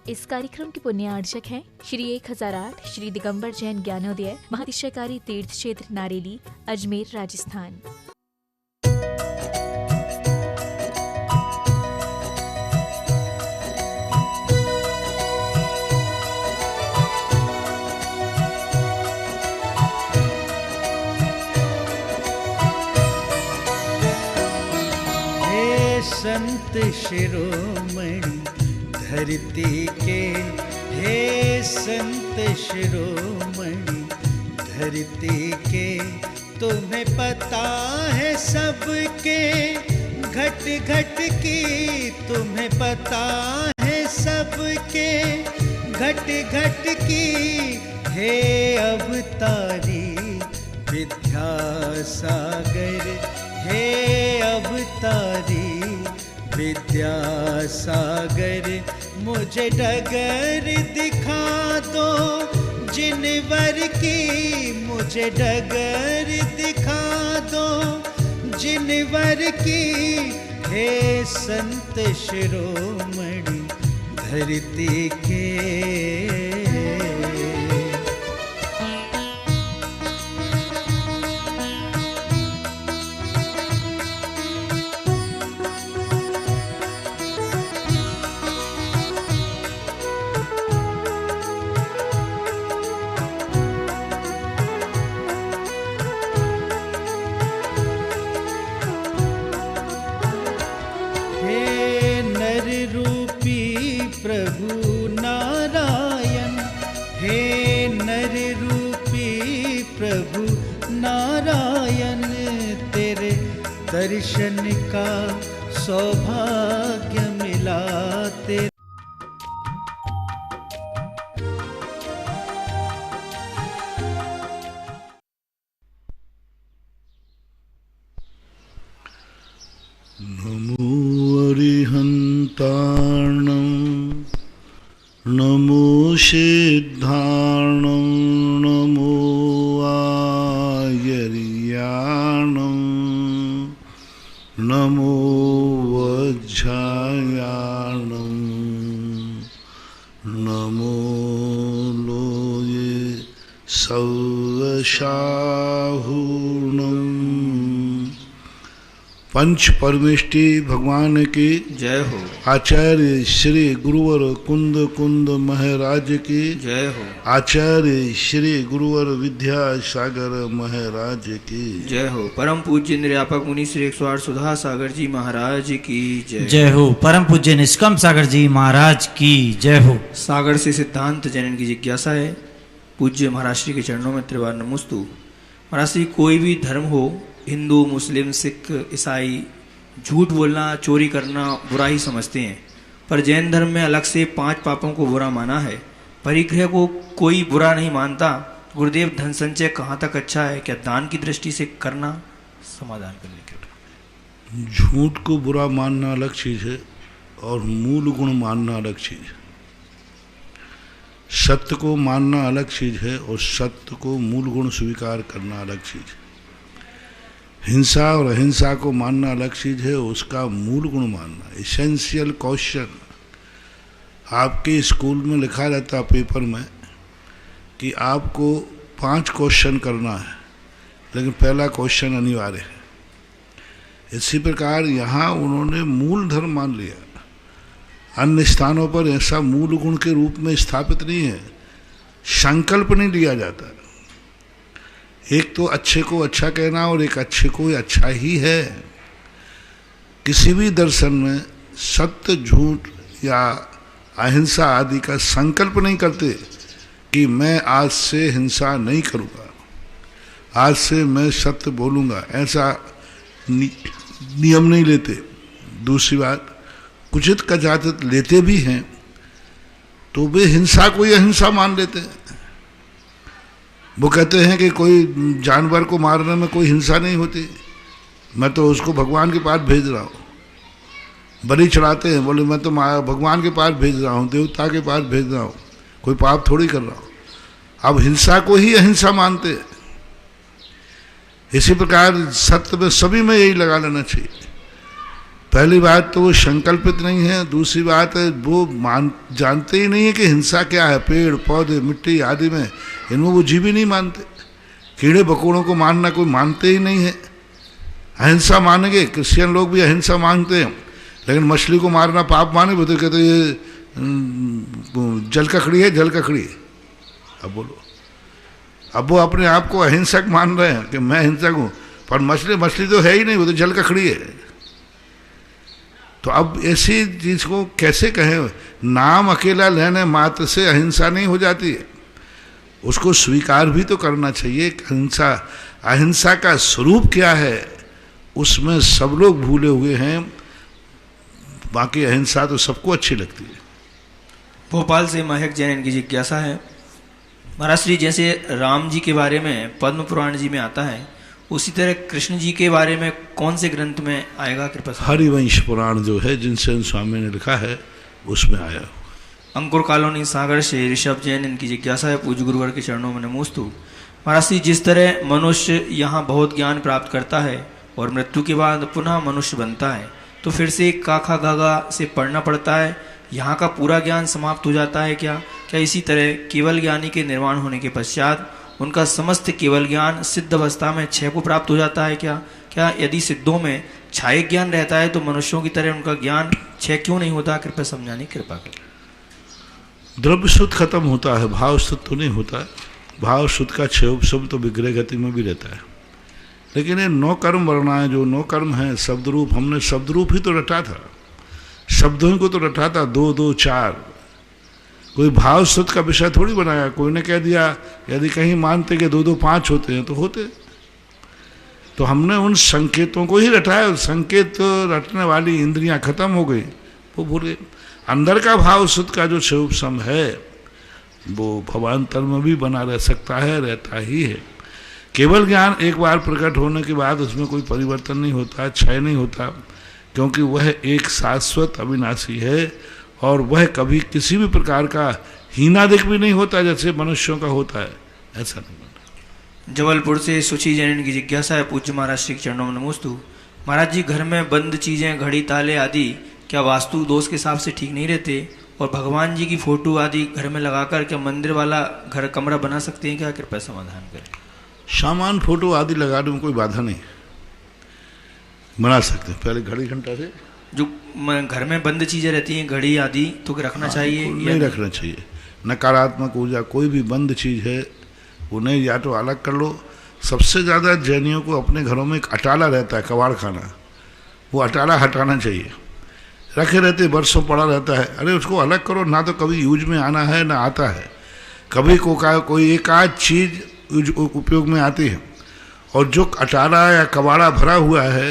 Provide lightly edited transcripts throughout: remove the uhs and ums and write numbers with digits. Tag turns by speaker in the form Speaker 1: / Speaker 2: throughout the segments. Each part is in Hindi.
Speaker 1: इस कार्यक्रम के पुण्यार्चक हैं श्री 1008 श्री दिगंबर जैन ज्ञानोदय महातिशयकारी तीर्थ क्षेत्र नारेली, अजमेर, राजस्थान।
Speaker 2: संत शिरोमणि धरती के, हे संत शिरोमणि धरती के, तुम्हें पता है सबके घट घट की, तुम्हें पता है सबके घट घट की, हे अवतारी विद्यासागर, हे अवतारी विद्यासागर, मुझे डगर दिखा दो जिनवर की, मुझे डगर दिखा दो जिनवर की, हे संत शिरोमणि धरती के। प्रभु नारायण, हे नर रूपी प्रभु नारायण, तेरे दर्शन का सौभाग्य मिला तेरे।
Speaker 3: नमो अरिहन्ताणं, नमो सिद्धाणं, नमो आयर्याणं, नमो वज्रायाणं, नमो लोये सौरशाहुणं। पंच परमेष्टि भगवान की
Speaker 4: जय हो।
Speaker 3: आचार्य श्री गुरुवर कुंद कुंद महाराज की
Speaker 4: जय हो।
Speaker 3: आचार्य श्री गुरुवर विद्यासागर महाराज की
Speaker 4: जय हो। परम पूज्य निर्यापक मुनि श्री 108 सुधा सागर जी महाराज की जय।
Speaker 5: जय हो। परम पूज्य निष्कम सागर जी महाराज की जय हो।
Speaker 4: सागर से सिद्धांत जनन की जिज्ञासा है। पूज्य महाराज श्री के चरणों में त्रिवार नमस्तु। महाराज श्री, कोई भी धर्म हो, हिंदू, मुस्लिम, सिख, ईसाई, झूठ बोलना, चोरी करना बुरा ही समझते हैं, पर जैन धर्म में अलग से 5 पापों को बुरा माना है। परिग्रह को कोई बुरा नहीं मानता। गुरुदेव, धन संचय कहाँ तक अच्छा है? क्या दान की दृष्टि से करना? समाधान करने के लिए।
Speaker 3: झूठ को बुरा मानना अलग चीज है और मूल गुण मानना अलग चीज है। सत्य को मानना अलग चीज है और सत्य को मूल गुण स्वीकार करना अलग चीज है। हिंसा और अहिंसा को मानना अलग चीज है, उसका मूल गुण मानना। एसेंशियल क्वेश्चन आपके स्कूल में लिखा रहता पेपर में कि आपको 5 क्वेश्चन करना है, लेकिन पहला क्वेश्चन अनिवार्य है। इसी प्रकार यहाँ उन्होंने मूल धर्म मान लिया। अन्य स्थानों पर ऐसा मूल गुण के रूप में स्थापित नहीं है, संकल्प नहीं लिया जाता। एक तो अच्छे को अच्छा कहना और एक अच्छे को अच्छा ही है। किसी भी दर्शन में सत्य, झूठ या अहिंसा आदि का संकल्प नहीं करते कि मैं आज से हिंसा नहीं करूँगा, आज से मैं सत्य बोलूँगा, ऐसा नियम नहीं लेते। दूसरी बात, कुचित कदाचित लेते भी हैं तो वे हिंसा को ही अहिंसा मान लेते हैं। वो कहते हैं कि कोई जानवर को मारने में कोई हिंसा नहीं होती, मैं तो उसको भगवान के पास भेज रहा हूँ। बलि चढ़ाते हैं, बोले मैं तो भगवान के पास भेज रहा हूँ, देवता के पास भेज रहा हूँ, कोई पाप थोड़ी कर रहा हूँ। अब हिंसा को ही अहिंसा मानते हैं। इसी प्रकार सत्य में सभी में यही लगा लेना चाहिए पहली बात तो वो संकल्पित नहीं है, दूसरी बात है वो जानते ही नहीं है कि हिंसा क्या है। पेड़ पौधे मिट्टी आदि में इनमें वो जीव ही नहीं मानते। कीड़े बकोड़ों को मानना कोई मानते ही नहीं है। अहिंसा मानेंगे, क्रिश्चियन लोग भी अहिंसा मानते हैं, लेकिन मछली को मारना पाप माने वो तो कहते ये जल ककड़ी है, जल ककड़ी है। अब बोलो, अब वो अपने आप को अहिंसक मान रहे हैं कि मैं हिंसक हूँ, पर मछली तो है ही नहीं, वो तो जल ककड़ी है। तो अब ऐसी चीज को कैसे कहें? नाम अकेला लेने मात्र से अहिंसा नहीं हो जाती है, उसको स्वीकार भी तो करना चाहिए। अहिंसा का स्वरूप क्या है उसमें सब लोग भूले हुए हैं। बाकी अहिंसा तो सबको अच्छी लगती है।
Speaker 4: भोपाल से महक जैन की जिज्ञासा है, महाराज श्री जैसे राम जी के बारे में पद्म पुराण जी में आता है, उसी तरह कृष्ण जी के बारे में कौन से ग्रंथ में आएगा कृपा से?
Speaker 3: हरिवंश पुराण जो है जिनसे स्वामी ने लिखा है उसमें आया।
Speaker 4: अंकुर कॉलोनी सागर से ऋषभ जैन इनकी जिज्ञासा है, पूज्य गुरुवर के चरणों में नमोस्तु। महाराज श्री जिस तरह मनुष्य यहाँ बहुत ज्ञान प्राप्त करता है और मृत्यु के बाद पुनः मनुष्य बनता है, तो फिर से काखा गागा से पढ़ना पड़ता है, यहाँ का पूरा ज्ञान समाप्त हो जाता है क्या? क्या इसी तरह केवल ज्ञानी के निर्वाण होने के पश्चात उनका समस्त केवल ज्ञान सिद्ध अवस्था में क्षय को प्राप्त हो जाता है क्या? क्या यदि सिद्धों में क्षय ज्ञान रहता है तो मनुष्यों की तरह उनका ज्ञान क्षय क्यों नहीं होता? कृपया समझाने की कृपा करें।
Speaker 3: द्रव्य शुद्ध खत्म होता है, भाव शुद्ध तो नहीं होता। भाव शुद्ध का क्षय उपशम तो विग्रह गति में भी रहता है। लेकिन ये नौ कर्म वर्णाएं, जो नौ कर्म है शब्द रूप, हमने शब्द रूप ही तो रटा था, शब्दों को तो रटा था 2 2 4। कोई भाव शुद्ध का विषय थोड़ी बनाया। कोई ने कह दिया यदि कहीं मानते कि 2 2 5 होते हैं तो होते। तो हमने उन संकेतों को ही रटाया। संकेत रटने वाली इंद्रियां खत्म हो गई, वो भूल गए। अंदर का भाव शुद्ध का जो शिवसम है वो भवान्तर में भी बना रह सकता है, रहता ही है। केवल ज्ञान एक बार प्रकट होने के बाद उसमें कोई परिवर्तन नहीं होता, क्षय नहीं होता, क्योंकि वह एक शाश्वत अविनाशी है और वह कभी किसी भी प्रकार का हीनादिक भी नहीं होता जैसे मनुष्यों का होता है, ऐसा नहीं होता।
Speaker 4: जबलपुर से सुची जैन की जिज्ञासा है, पूज्य महाराज श्री के चरणों में नमोस्तु। महाराज जी, घर में बंद चीजें, घड़ी ताले आदि क्या वास्तु दोष के हिसाब से ठीक नहीं रहते? और भगवान जी की फोटो आदि घर में लगाकर क्या मंदिर वाला घर कमरा बना सकते हैं क्या? कृपया समाधान करें।
Speaker 3: सामान फोटो आदि लगाने में कोई बाधा नहीं, बना सकते हैं। पहले घड़ी घंटा से
Speaker 4: जो घर में बंद चीजें रहती हैं, घड़ी आदि, तो रखना चाहिए?
Speaker 3: नहीं रखना चाहिए। नकारात्मक ऊर्जा कोई भी बंद चीज है वो नहीं, या तो अलग कर लो। सबसे ज़्यादा जैनियों को अपने घरों में एक अटाला रहता है, कबाड़ खाना, वो अटाला हटाना चाहिए। रखे रहते वर्षों पड़ा रहता है, अरे उसको अलग करो। ना तो कभी यूज में आना है ना आता है, कभी कोई एक आध चीज उपयोग में आती है। और जो अटाला या कबाड़ा भरा हुआ है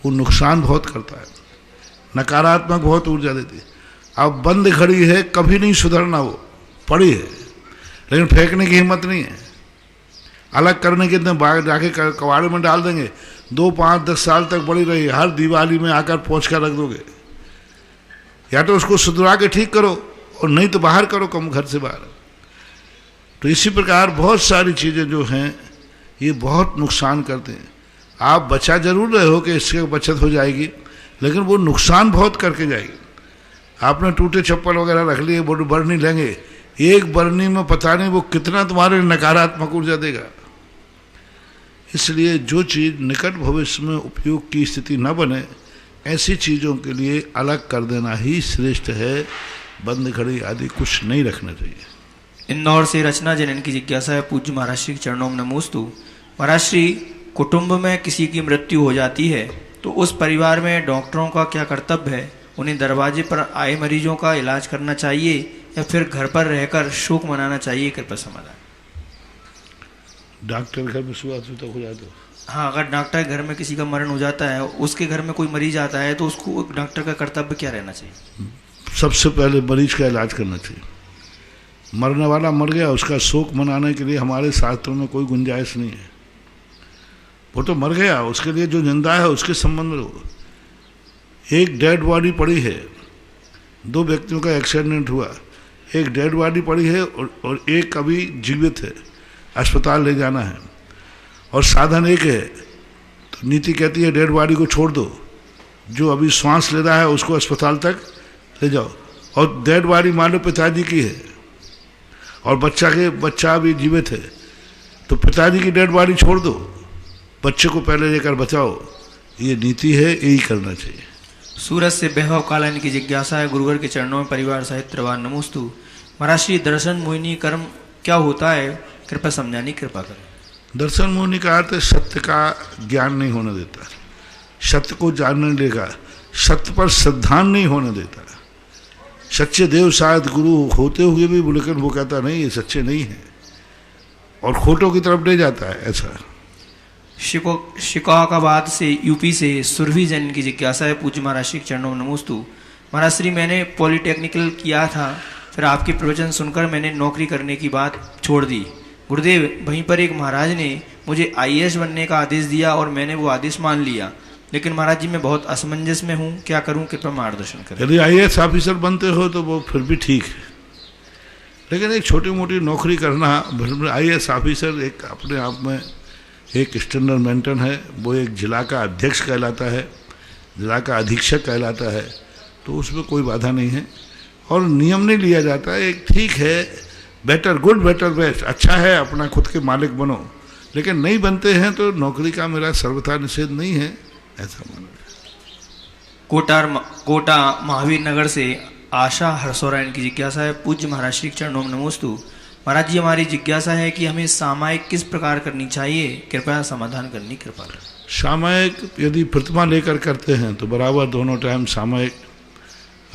Speaker 3: वो नुकसान बहुत करता है, नकारात्मक बहुत ऊर्जा देती है। अब बंद घड़ी है, कभी नहीं सुधरना, वो पड़ी है, लेकिन फेंकने की हिम्मत नहीं है। अलग करने के बाहर जाके कबाड़े में डाल देंगे, 2 5 10 साल तक पड़ी रही, हर दिवाली में आकर पोंछ कर रख दोगे। या तो उसको सुधरा के ठीक करो और नहीं तो बाहर करो, कम घर से बाहर। तो इसी प्रकार बहुत सारी चीज़ें जो हैं ये बहुत नुकसान करते हैं। आप बचा जरूर रहे हो कि इससे बचत हो जाएगी, लेकिन वो नुकसान बहुत करके जाएगी। आपने टूटे चप्पल वगैरह रख लिए, वो बरनी लेंगे, एक बरनी में पता नहीं वो कितना तुम्हारे नकारात्मक ऊर्जा देगा। इसलिए जो चीज़ निकट भविष्य में उपयोग की स्थिति न बने, ऐसी चीज़ों के लिए अलग कर देना ही श्रेष्ठ है। बंद घड़ी आदि कुछ नहीं रखना चाहिए।
Speaker 4: इंदौर से रचना जैन की जिज्ञासा है, पूज्य महाराज श्री के चरणों में नमोस्तु। महाराज श्री, कुटुंब में किसी की मृत्यु हो जाती है तो उस परिवार में डॉक्टरों का क्या कर्तव्य है? उन्हें दरवाजे पर आए मरीजों का इलाज करना चाहिए या फिर घर पर रहकर शोक मनाना चाहिए? कृपया समाधान।
Speaker 3: डॉक्टर घर में सुबह हो जाता है।
Speaker 4: हाँ, अगर डॉक्टर घर में किसी का मरण हो जाता है, उसके घर में कोई मरीज आता है, तो उसको डॉक्टर का कर्तव्य क्या रहना चाहिए?
Speaker 3: सबसे पहले मरीज का इलाज करना चाहिए। मरने वाला मर गया, उसका शोक मनाने के लिए हमारे शास्त्रों में कोई गुंजाइश नहीं है। वो तो मर गया, उसके लिए जो निंदा है उसके संबंध में हो। एक डेड बॉडी पड़ी है, 2 व्यक्तियों का एक्सीडेंट हुआ, एक डेड बॉडी पड़ी है और एक अभी जीवित है, अस्पताल ले जाना है और साधन एक है, तो नीति कहती है डेड बॉडी को छोड़ दो जो अभी श्वास ले रहा है उसको अस्पताल तक ले जाओ, और डेड बॉडी मान लो पिताजी की है और बच्चा अभी जीवित है, तो पिताजी की डेड बॉडी छोड़ दो, बच्चे को पहले लेकर बचाओ। ये नीति है, यही करना चाहिए।
Speaker 4: सूरत से वैभव कालायन की जिज्ञासा है, गुरुवर के चरणों में परिवार सहित त्रिवार नमोस्तु। महाराज श्री दर्शन मोहिनी कर्म क्या होता है, कृपया समझाने कृपा करें।
Speaker 3: दर्शन मोहिनी का अर्थ सत्य का ज्ञान नहीं होने देता, सत्य को जानने देगा, सत्य पर श्रद्धा नहीं होने देता। सच्चे देव शायद गुरु होते हुए भी, लेकिन वो कहता नहीं ये सच्चे नहीं है और खोटों की तरफ ले जाता है। ऐसा
Speaker 4: शिकाकाबाद से यूपी से सुरभि जैन की जिज्ञासा है, पूज्य महाराज श्री के चरणों में नमोस्तु। महाराज श्री मैंने पॉलिटेक्निकल किया था, फिर आपके प्रवचन सुनकर मैंने नौकरी करने की बात छोड़ दी। गुरुदेव वहीं पर एक महाराज ने मुझे IAS बनने का आदेश दिया और मैंने वो आदेश मान लिया, लेकिन महाराज जी मैं बहुत असमंजस में हूँ, क्या करूँ, कृपया मार्गदर्शन करें।
Speaker 3: यदि IAS ऑफिसर बनते हो तो वो फिर भी ठीक है, लेकिन एक छोटी मोटी नौकरी करना, IAS ऑफिसर एक अपने आप में एक स्टैंडर्ड मेंटेन है, वो एक जिला का अध्यक्ष कहलाता है, जिला का अधीक्षक कहलाता है, तो उसमें कोई बाधा नहीं है और नियम नहीं लिया जाता है। एक ठीक है, बेटर गुड बेटर बेस्ट, अच्छा है अपना खुद के मालिक बनो, लेकिन नहीं बनते हैं तो नौकरी का मेरा सर्वथा निषेध नहीं है, ऐसा मानो।
Speaker 4: कोटा महावीर नगर से आशा हरसोरायन की जिज्ञासा है, पूज्य महाराज श्री के चरणों में नमोस्तु। महाराज जी हमारी जिज्ञासा है कि हमें सामायिक किस प्रकार करनी चाहिए, कृपया समाधान करनी कृपा करें।
Speaker 3: सामायिक यदि प्रतिमा लेकर करते हैं तो बराबर दोनों टाइम सामायिक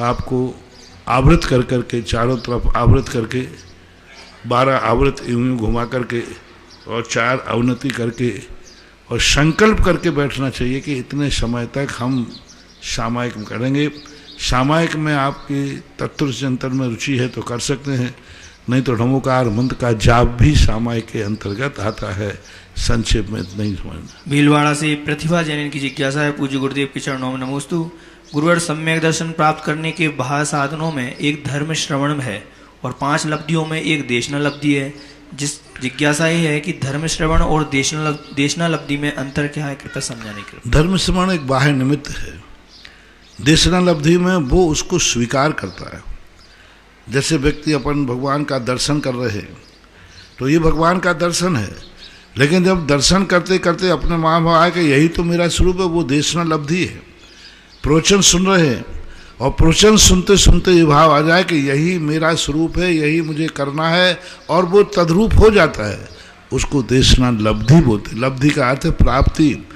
Speaker 3: आपको आवृत कर करके, चारों तरफ आवृत करके, 12 आवृत यूं घुमा करके और 4 अवनति करके और संकल्प करके बैठना चाहिए कि इतने समय तक हम सामायिक में करेंगे। सामायिक में आपकी तत्व चिंतन में रुचि है तो कर सकते हैं, नहीं तो नमोकार मंत्र का जाप भी सामायिक के अंतर्गत आता है। संक्षेप में नहीं समझना।
Speaker 4: भीलवाड़ा से प्रतिभा जैन की जिज्ञासा है, पूज्य गुरुदेव के चरणों में नमोस्तु। गुरुवर सम्यक दर्शन प्राप्त करने के बाह्य साधनों में एक धर्म श्रवण है और 5 लब्धियों में एक देशना लब्धि है। जिस जिज्ञासा ये है कि धर्म श्रवण और देशना लब्धि में अंतर क्या है, कृपया समझाने के।
Speaker 3: धर्म श्रवण एक बाह्य निमित्त है, देशना लब्धि में वो उसको स्वीकार करता है। जैसे व्यक्ति अपन भगवान का दर्शन कर रहे हैं तो ये भगवान का दर्शन है, लेकिन जब दर्शन करते करते अपने माँ बाप आके यही तो मेरा स्वरूप है, वो देशना लब्धि है। प्रवचन सुन रहे हैं और प्रवचन सुनते सुनते ये भाव आ जाए कि यही मेरा स्वरूप है, यही मुझे करना है, और वो तद्रूप हो जाता है, उसको देशना लब्धि बोलते। लब्धि का अर्थ है प्राप्ति।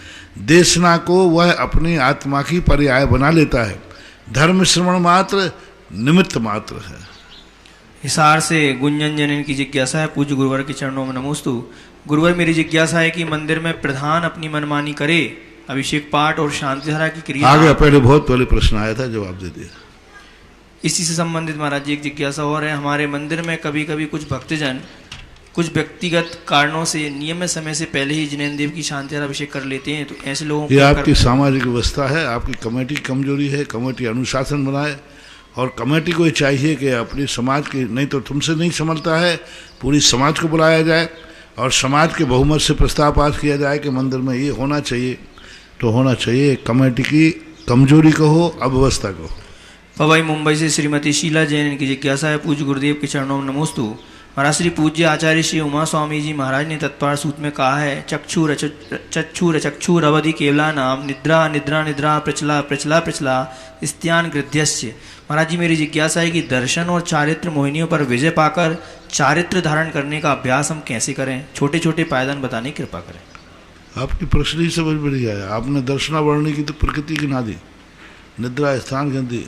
Speaker 3: देशना को वह अपनी आत्मा की पर्याय बना लेता है। धर्म श्रवण मात्र निमित्त मात्र है।
Speaker 4: हिसार से गुंजन जैन की जिज्ञासा है, पूज्य गुरुवर के चरणों में नमोस्तु। गुरुवर मेरी जिज्ञासा है कि मंदिर में प्रधान अपनी मनमानी करे, अभिषेक पाठ और शांति धारा की क्रिया।
Speaker 3: आ गया, बहुत पहले प्रश्न आया था, जवाब दे दिया।
Speaker 4: इसी से संबंधित महाराज जी एक जिज्ञासा और है, हमारे मंदिर में कभी कभी कुछ भक्तजन कुछ व्यक्तिगत कारणों से नियमित समय से पहले ही जिनेन्द्र देव की शांति धारा अभिषेक कर लेते हैं, तो ऐसे लोगों को
Speaker 3: ये आपकी सामाजिक व्यवस्था है, आपकी कमेटी कमजोरी है। कमेटी अनुशासन बनाए और कमेटी को ये चाहिए कि अपनी समाज की, नहीं तो तुमसे नहीं संभलता है, पूरी समाज को बुलाया जाए और समाज के बहुमत से प्रस्ताव पास किया जाए कि मंदिर में ये होना चाहिए, तो होना चाहिए। कमेटी की कमजोरी कहो, अव्यवस्था कहो।
Speaker 4: पवई मुंबई से श्रीमती शीला जैन की जिज्ञासा है, पूज्य गुरुदेव के चरणों में नमोस्तु। महाराज श्री पूज्य आचार्य श्री उमा स्वामी जी महाराज ने तत्पार सूत्र में कहा है, चक्षुर अवधि केवला नाम निद्रा निद्रा निद्रा प्रचला प्रचला प्रचला स्त्यान गृध्यस्य। महाराज जी मेरी जिज्ञासा है कि दर्शन और चारित्र मोहिनियों पर विजय पाकर चारित्र धारण करने का अभ्यास हम कैसे करें, छोटे छोटे पायदान बताने की कृपा करें।
Speaker 3: आपकी प्रश्न ही समझ में नहीं आया। आपने दर्शनावरणी की तो प्रकृति गिना दी, निद्रा स्थान गिन दी,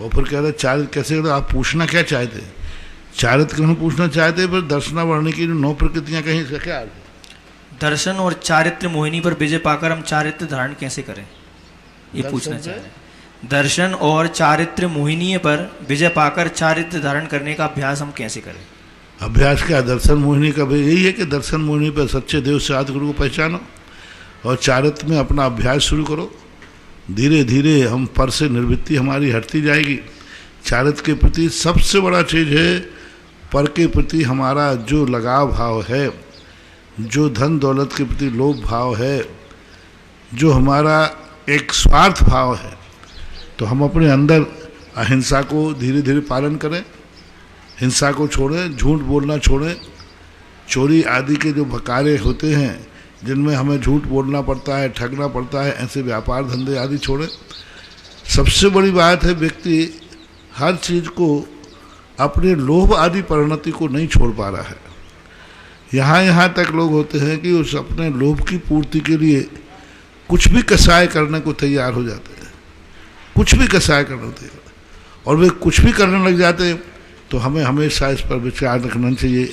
Speaker 3: और फिर कह रहे चारित्र कैसे करें। आप पूछना क्या चाहते हैं, चारित्र क्यों पूछना चाहते, पर दर्शनावरणी की 9 प्रकृतियां कहीं इसका क्या अर्थ है।
Speaker 4: दर्शन और चारित्र मोहिनी पर विजय पाकर हम चारित्र धारण कैसे करें, ये पूछना चाह रहे हैं। दर्शन और चारित्र मोहिनी पर विजय पाकर चारित्र धारण करने का अभ्यास हम कैसे करें।
Speaker 3: अभ्यास क्या, दर्शन मोहिनी का भी यही है कि दर्शन मोहिनी पर सच्चे देव से आदिगुरु को पहचानो और चारित्र में अपना अभ्यास शुरू करो। धीरे धीरे हम पर से निर्वृत्ति हमारी हटती जाएगी। चारित्र के प्रति सबसे बड़ा चीज़ है, पर के प्रति हमारा जो लगाव भाव है, जो धन दौलत के प्रति लोभ भाव है, जो हमारा एक स्वार्थ भाव है, तो हम अपने अंदर अहिंसा को धीरे धीरे पालन करें, हिंसा को छोड़ें, झूठ बोलना छोड़ें, चोरी आदि के जो कार्य होते हैं जिनमें हमें झूठ बोलना पड़ता है, ठगना पड़ता है, ऐसे व्यापार धंधे आदि छोड़ें। सबसे बड़ी बात है व्यक्ति हर चीज़ को अपने लोभ आदि परिणति को नहीं छोड़ पा रहा है। यहाँ तक लोग होते हैं कि उस अपने लोभ की पूर्ति के लिए कुछ भी कसाय करने को तैयार हो जाते हैं, कुछ भी कसाय करने को तैयार, और वे कुछ भी करने लग जाते हैं। तो हमें हमेशा इस पर विचार रखना चाहिए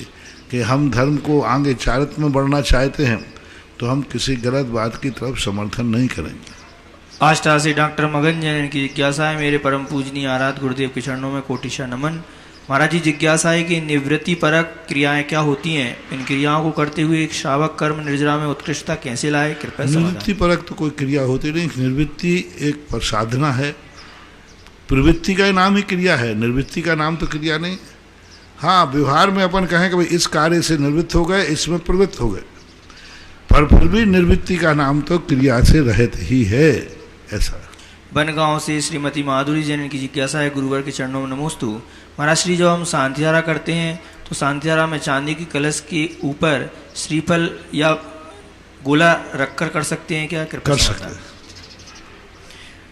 Speaker 3: कि हम धर्म को आगे चारित्र में बढ़ना चाहते हैं तो हम किसी गलत बात की तरफ समर्थन नहीं करेंगे।
Speaker 4: आष्टा से डॉक्टर मगन जैन की जिज्ञासा है, मेरे परम पूजनीय आराध्य गुरुदेव के चरणों में कोटिशा नमन। महाराज जी, जिज्ञासा है कि निवृत्ति परक क्रियाएं क्या होती हैं? इन क्रियाओं को करते हुए एक श्रावक कर्म निर्जरा में उत्कृष्टता कैसे लाए? कृपया समझाएं।
Speaker 3: निवृत्ति परक तो कोई क्रिया होती नहीं, निवृत्ति एक प्रसाधना है। प्रवृत्ति का नाम ही क्रिया है, निवृत्ति का नाम तो क्रिया नहीं। हाँ, व्यवहार में अपन कहें कि भाई इस कार्य से निवृत्त हो गए, इसमें प्रवृत्त हो गए, पर फिर भी निवृत्ति का नाम तो क्रिया से रहित ही है। ऐसा
Speaker 4: बनगांव से श्रीमती माधुरी जैन की जिज्ञासा है, गुरुवर के चरणों में नमोस्तु। महाराज श्री, जब हम शांतिधारा करते हैं तो शांतिधारा में चांदी की कलश के ऊपर श्रीफल या गोला रखकर कर सकते हैं क्या?
Speaker 3: कर सकते हैं।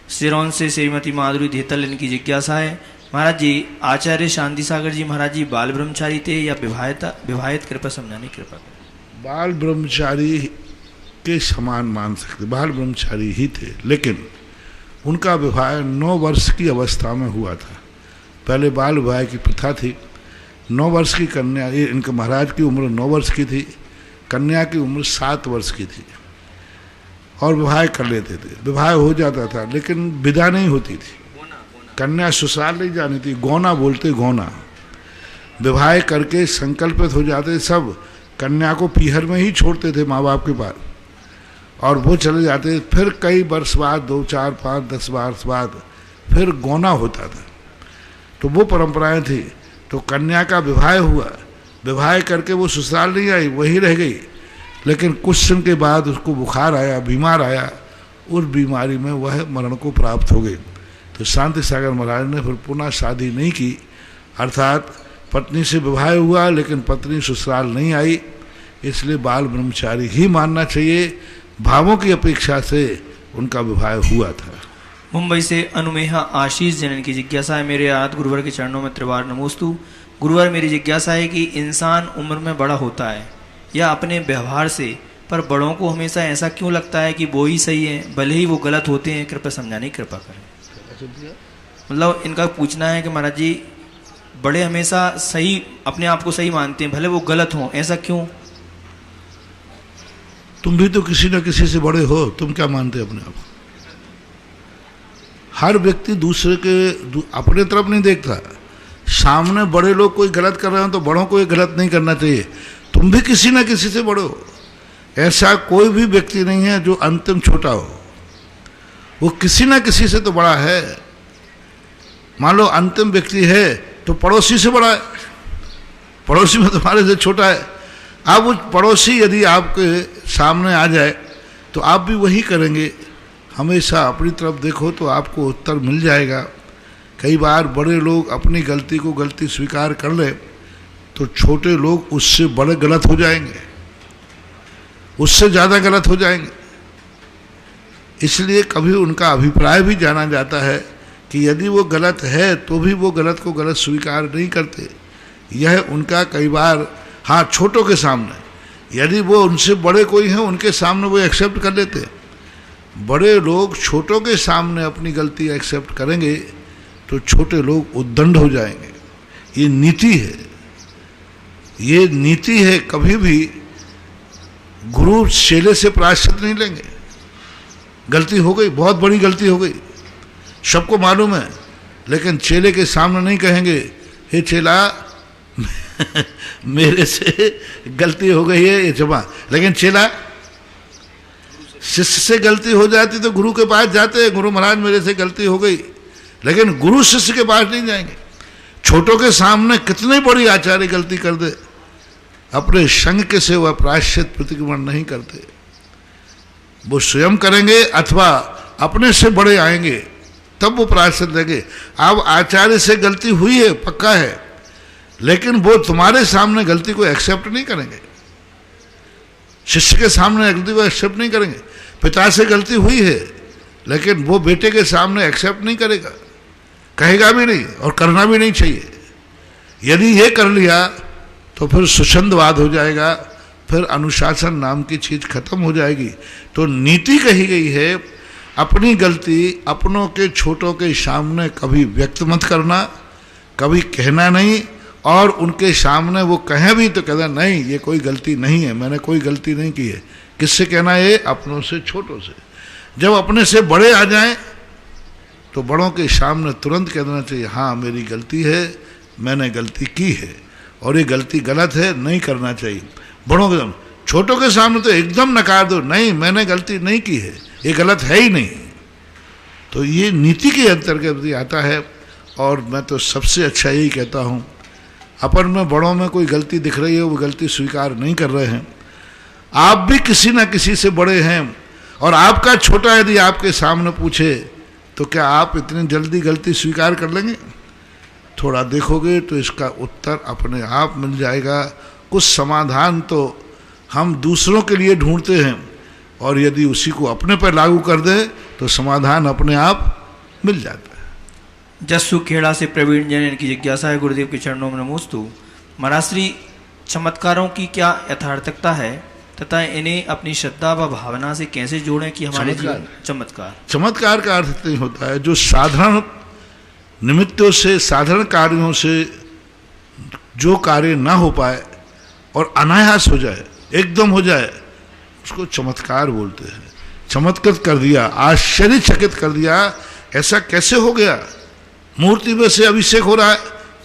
Speaker 4: सिरोन से श्रीमती माधुरी धेतल इनकी जिज्ञासा है, महाराज जी, आचार्य शांति सागर जी महाराज जी बाल ब्रह्मचारी थे या विवाहित? कृपया समझाने कृपा करें।
Speaker 3: बाल ब्रह्मचारी के समान मान सकते, बाल ब्रह्मचारी ही थे, लेकिन उनका विवाह 9 वर्ष की अवस्था में हुआ था। पहले बाल विवाह की प्रथा थी। 9 वर्ष की कन्या, इनके महाराज की उम्र 9 वर्ष की थी, कन्या की उम्र 7 वर्ष की थी, और विवाह कर लेते थे। विवाह हो जाता था लेकिन विदा नहीं होती थी, कन्या ससुराल नहीं जानी थी, गौना बोलते, गौना। विवाह करके संकल्पित हो जाते सब, कन्या को पीहर में ही छोड़ते थे माँ बाप के पास, और वो चले जाते। फिर कई वर्ष बाद, 2, 4, 5, 10 वर्ष बाद फिर गौना होता था। तो वो परंपराएं थी। तो कन्या का विवाह हुआ, विवाह करके वो ससुराल नहीं आई, वही रह गई। लेकिन कुछ दिन के बाद उसको बुखार आया, बीमार आया, उस बीमारी में वह मरण को प्राप्त हो गई। तो शांति सागर महाराज ने फिर पुनः शादी नहीं की, अर्थात पत्नी से विवाह हुआ लेकिन पत्नी ससुराल नहीं आई, इसलिए बाल ब्रह्मचारी ही मानना चाहिए। भावों की अपेक्षा से उनका विवाह हुआ था।
Speaker 4: मुंबई से अनुमेहा आशीष जैन की जिज्ञासा है, मेरे आराध्य गुरुवर के चरणों में त्रिवार नमोस्तु। गुरुवर, मेरी जिज्ञासा है कि इंसान उम्र में बड़ा होता है या अपने व्यवहार से, पर बड़ों को हमेशा ऐसा क्यों लगता है कि वो ही सही है, भले ही वो गलत होते हैं? कृपया समझाने की कृपा करें। मतलब इनका पूछना है कि महाराज जी, बड़े हमेशा सही, अपने आप को सही मानते हैं, भले वो गलत हों, ऐसा क्यों?
Speaker 3: तुम भी तो किसी न किसी से बड़े हो, तुम क्या मानते हो अपने आप? हर व्यक्ति दूसरे के अपने तरफ नहीं देखता। सामने बड़े लोग कोई गलत कर रहे हो तो बड़ों को ये गलत नहीं करना चाहिए। तुम भी किसी न किसी से बड़े हो। ऐसा कोई भी व्यक्ति नहीं है जो अंतिम छोटा हो, वो किसी न किसी से तो बड़ा है। मान लो अंतिम व्यक्ति है तो पड़ोसी से बड़ा है, पड़ोसी में तुम्हारे से छोटा है। अब वो पड़ोसी यदि आपके सामने आ जाए तो आप भी वही करेंगे। हमेशा अपनी तरफ देखो तो आपको उत्तर मिल जाएगा। कई बार बड़े लोग अपनी गलती को गलती स्वीकार कर ले तो छोटे लोग उससे बड़े गलत हो जाएंगे, उससे ज़्यादा गलत हो जाएंगे। इसलिए कभी उनका अभिप्राय भी जाना जाता है कि यदि वो गलत है तो भी वो गलत को गलत स्वीकार नहीं करते। यह उनका कई बार, हाँ, छोटों के सामने, यदि वो उनसे बड़े कोई हैं उनके सामने वो एक्सेप्ट कर लेते। बड़े लोग छोटों के सामने अपनी गलती एक्सेप्ट करेंगे तो छोटे लोग उद्दंड हो जाएंगे। ये नीति है, ये नीति है। कभी भी गुरु चेले से प्रायश्चित नहीं लेंगे। गलती हो गई, बहुत बड़ी गलती हो गई, सबको मालूम है, लेकिन चेले के सामने नहीं कहेंगे, हे चेला मेरे से गलती हो गई है, ये क्षमा। लेकिन चेला, शिष्य से गलती हो जाती तो गुरु के पास जाते हैं, गुरु महाराज मेरे से गलती हो गई, लेकिन गुरु शिष्य के पास नहीं जाएंगे। छोटों के सामने कितनी बड़ी आचार्य गलती कर दे, अपने संग के से वह प्रायश्चित प्रतिक्रमण नहीं करते। वो स्वयं करेंगे अथवा अपने से बड़े आएंगे तब वो प्रायश्चित देंगे। अब आचार्य से गलती हुई है, पक्का है, लेकिन वो तुम्हारे सामने गलती को एक्सेप्ट नहीं करेंगे, शिष्य के सामने गलती को एक्सेप्ट नहीं करेंगे। पिता से गलती हुई है, लेकिन वो बेटे के सामने एक्सेप्ट नहीं करेगा, कहेगा भी नहीं और करना भी नहीं चाहिए। यदि ये कर लिया तो फिर सुछंदवाद हो जाएगा, फिर अनुशासन नाम की चीज खत्म हो जाएगी। तो नीति कही गई है, अपनी गलती अपनों के छोटों के सामने कभी व्यक्त मत करना, कभी कहना नहीं, और उनके सामने वो कहें भी तो कहना नहीं ये कोई गलती नहीं है, मैंने कोई गलती नहीं की है। किससे कहना है? अपनों से, छोटों से। जब अपने से बड़े आ जाएं तो बड़ों के सामने तुरंत कह देना चाहिए हाँ मेरी गलती है, मैंने गलती की है और ये गलती गलत है, नहीं करना चाहिए। बड़ों के सामने, छोटों के सामने तो एकदम नकार दो, नहीं मैंने गलती नहीं की है, ये गलत है ही नहीं। तो ये नीति के अंतर्गत आता है। और मैं तो सबसे अच्छा यही कहता हूँ, अपन में बड़ों में कोई गलती दिख रही है, वो गलती स्वीकार नहीं कर रहे हैं। आप भी किसी ना किसी से बड़े हैं, और आपका छोटा यदि आपके सामने पूछे तो क्या आप इतनी जल्दी गलती स्वीकार कर लेंगे? थोड़ा देखोगे तो इसका उत्तर अपने आप मिल जाएगा। कुछ समाधान तो हम दूसरों के लिए ढूंढते हैं, और यदि उसी को अपने पर लागू कर दें तो समाधान अपने आप मिल जाता है।
Speaker 4: जस्सू खेड़ा से प्रवीण जैन, इनकी जिज्ञासा है, गुरुदेव के चरणों में नमोस्तु। महाराज श्री, चमत्कारों की क्या यथार्थकता है तथा इन्हें अपनी श्रद्धा व भावना से कैसे जोड़ें कि हमारे जीवन
Speaker 3: चमत्कार का अर्थ नहीं होता है जो साधारण निमित्तों से, साधारण कार्यों से जो कार्य ना हो पाए और अनायास हो जाए, एकदम हो जाए, उसको चमत्कार बोलते हैं। चमत्कृत कर दिया, आश्चर्यचकित कर दिया, ऐसा कैसे हो गया? मूर्ति में से अभिषेक हो रहा है,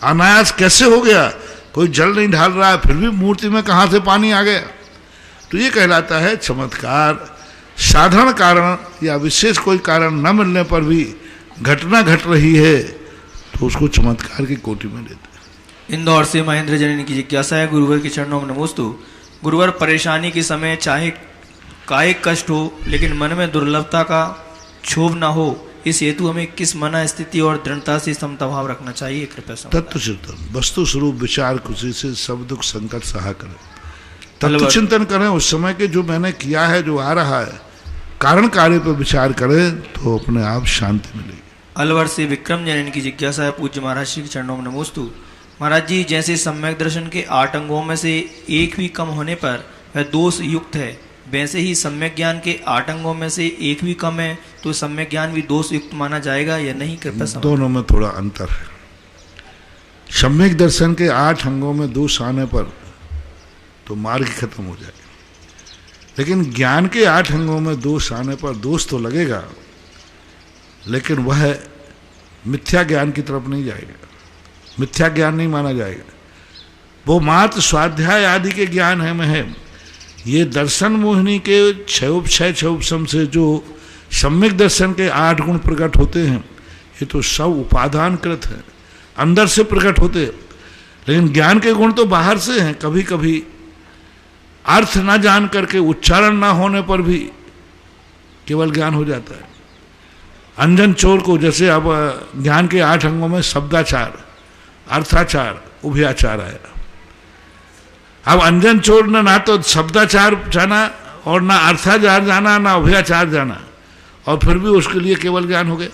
Speaker 3: अनायास कैसे हो गया? कोई जल नहीं ढाल रहा है, फिर भी मूर्ति में कहाँ से पानी आ गया? तो ये कहलाता है चमत्कार। साधारण कारण या विशेष कोई कारण न मिलने पर भी घटना घट रही है तो उसको चमत्कार की कोटि में लेते हैं।
Speaker 4: इंदौर से महेंद्र जैन, की जिज्ञासा है, गुरुवर के चरणों में नमोस्तु। गुरुवर, परेशानी के समय चाहे कायिक कष्ट हो लेकिन मन में दुर्लभता का क्षोभ न हो, इस हेतु हमें किस मना स्थिति और दृढ़ता से समता भाव रखना चाहिए? कृपया
Speaker 3: तत्व चिंतन, वस्तु स्वरूप विचार, खुशी से सब दुख संकट सहा करें, तत्व चिंतन करें। उस समय के जो मैंने किया है, जो आ रहा है, कारण कार्य पर विचार करें तो अपने आप शांति मिलेगी।
Speaker 4: अलवर से विक्रम जैन, की जिज्ञासा है, पूज्य महाराज श्री के चरणों में नमोस्तु। महाराज जी, जैसे सम्यक दर्शन के 8 अंगों में से एक भी कम होने पर वह दोष युक्त है, वैसे ही सम्यक ज्ञान के 8 अंगों में से एक भी कम है तो सम्यक ज्ञान भी दोष युक्त माना जाएगा या नहीं? कृपया
Speaker 3: दोनों में थोड़ा अंतर है। सम्यक दर्शन के 8 अंगों में दोष आने पर तो मार्ग खत्म हो जाएगा, लेकिन ज्ञान के 8 अंगों में दोष आने पर दोष तो लगेगा, लेकिन वह मिथ्या ज्ञान की तरफ नहीं जाएगा, मिथ्या ज्ञान नहीं माना जाएगा। वो मात्र स्वाध्याय आदि के ज्ञान है में है। ये दर्शन मोहिनी के क्षयोपम से जो सम्यक दर्शन के 8 गुण प्रकट होते हैं, ये तो सब उपादानकृत है, अंदर से प्रकट होते हैं। लेकिन ज्ञान के गुण तो बाहर से हैं। कभी कभी अर्थ ना जान करके, उच्चारण ना होने पर भी केवल ज्ञान हो जाता है। अंजन चोर को जैसे अब ज्ञान के 8 अंगों में शब्दाचार, अर्थाचार, उभयाचार आया। अब अंजन चोर ने ना तो शब्दाचार जाना और ना अर्थाचार जाना, ना उभयाचार जाना, और फिर भी उसके लिए केवल ज्ञान हो गया।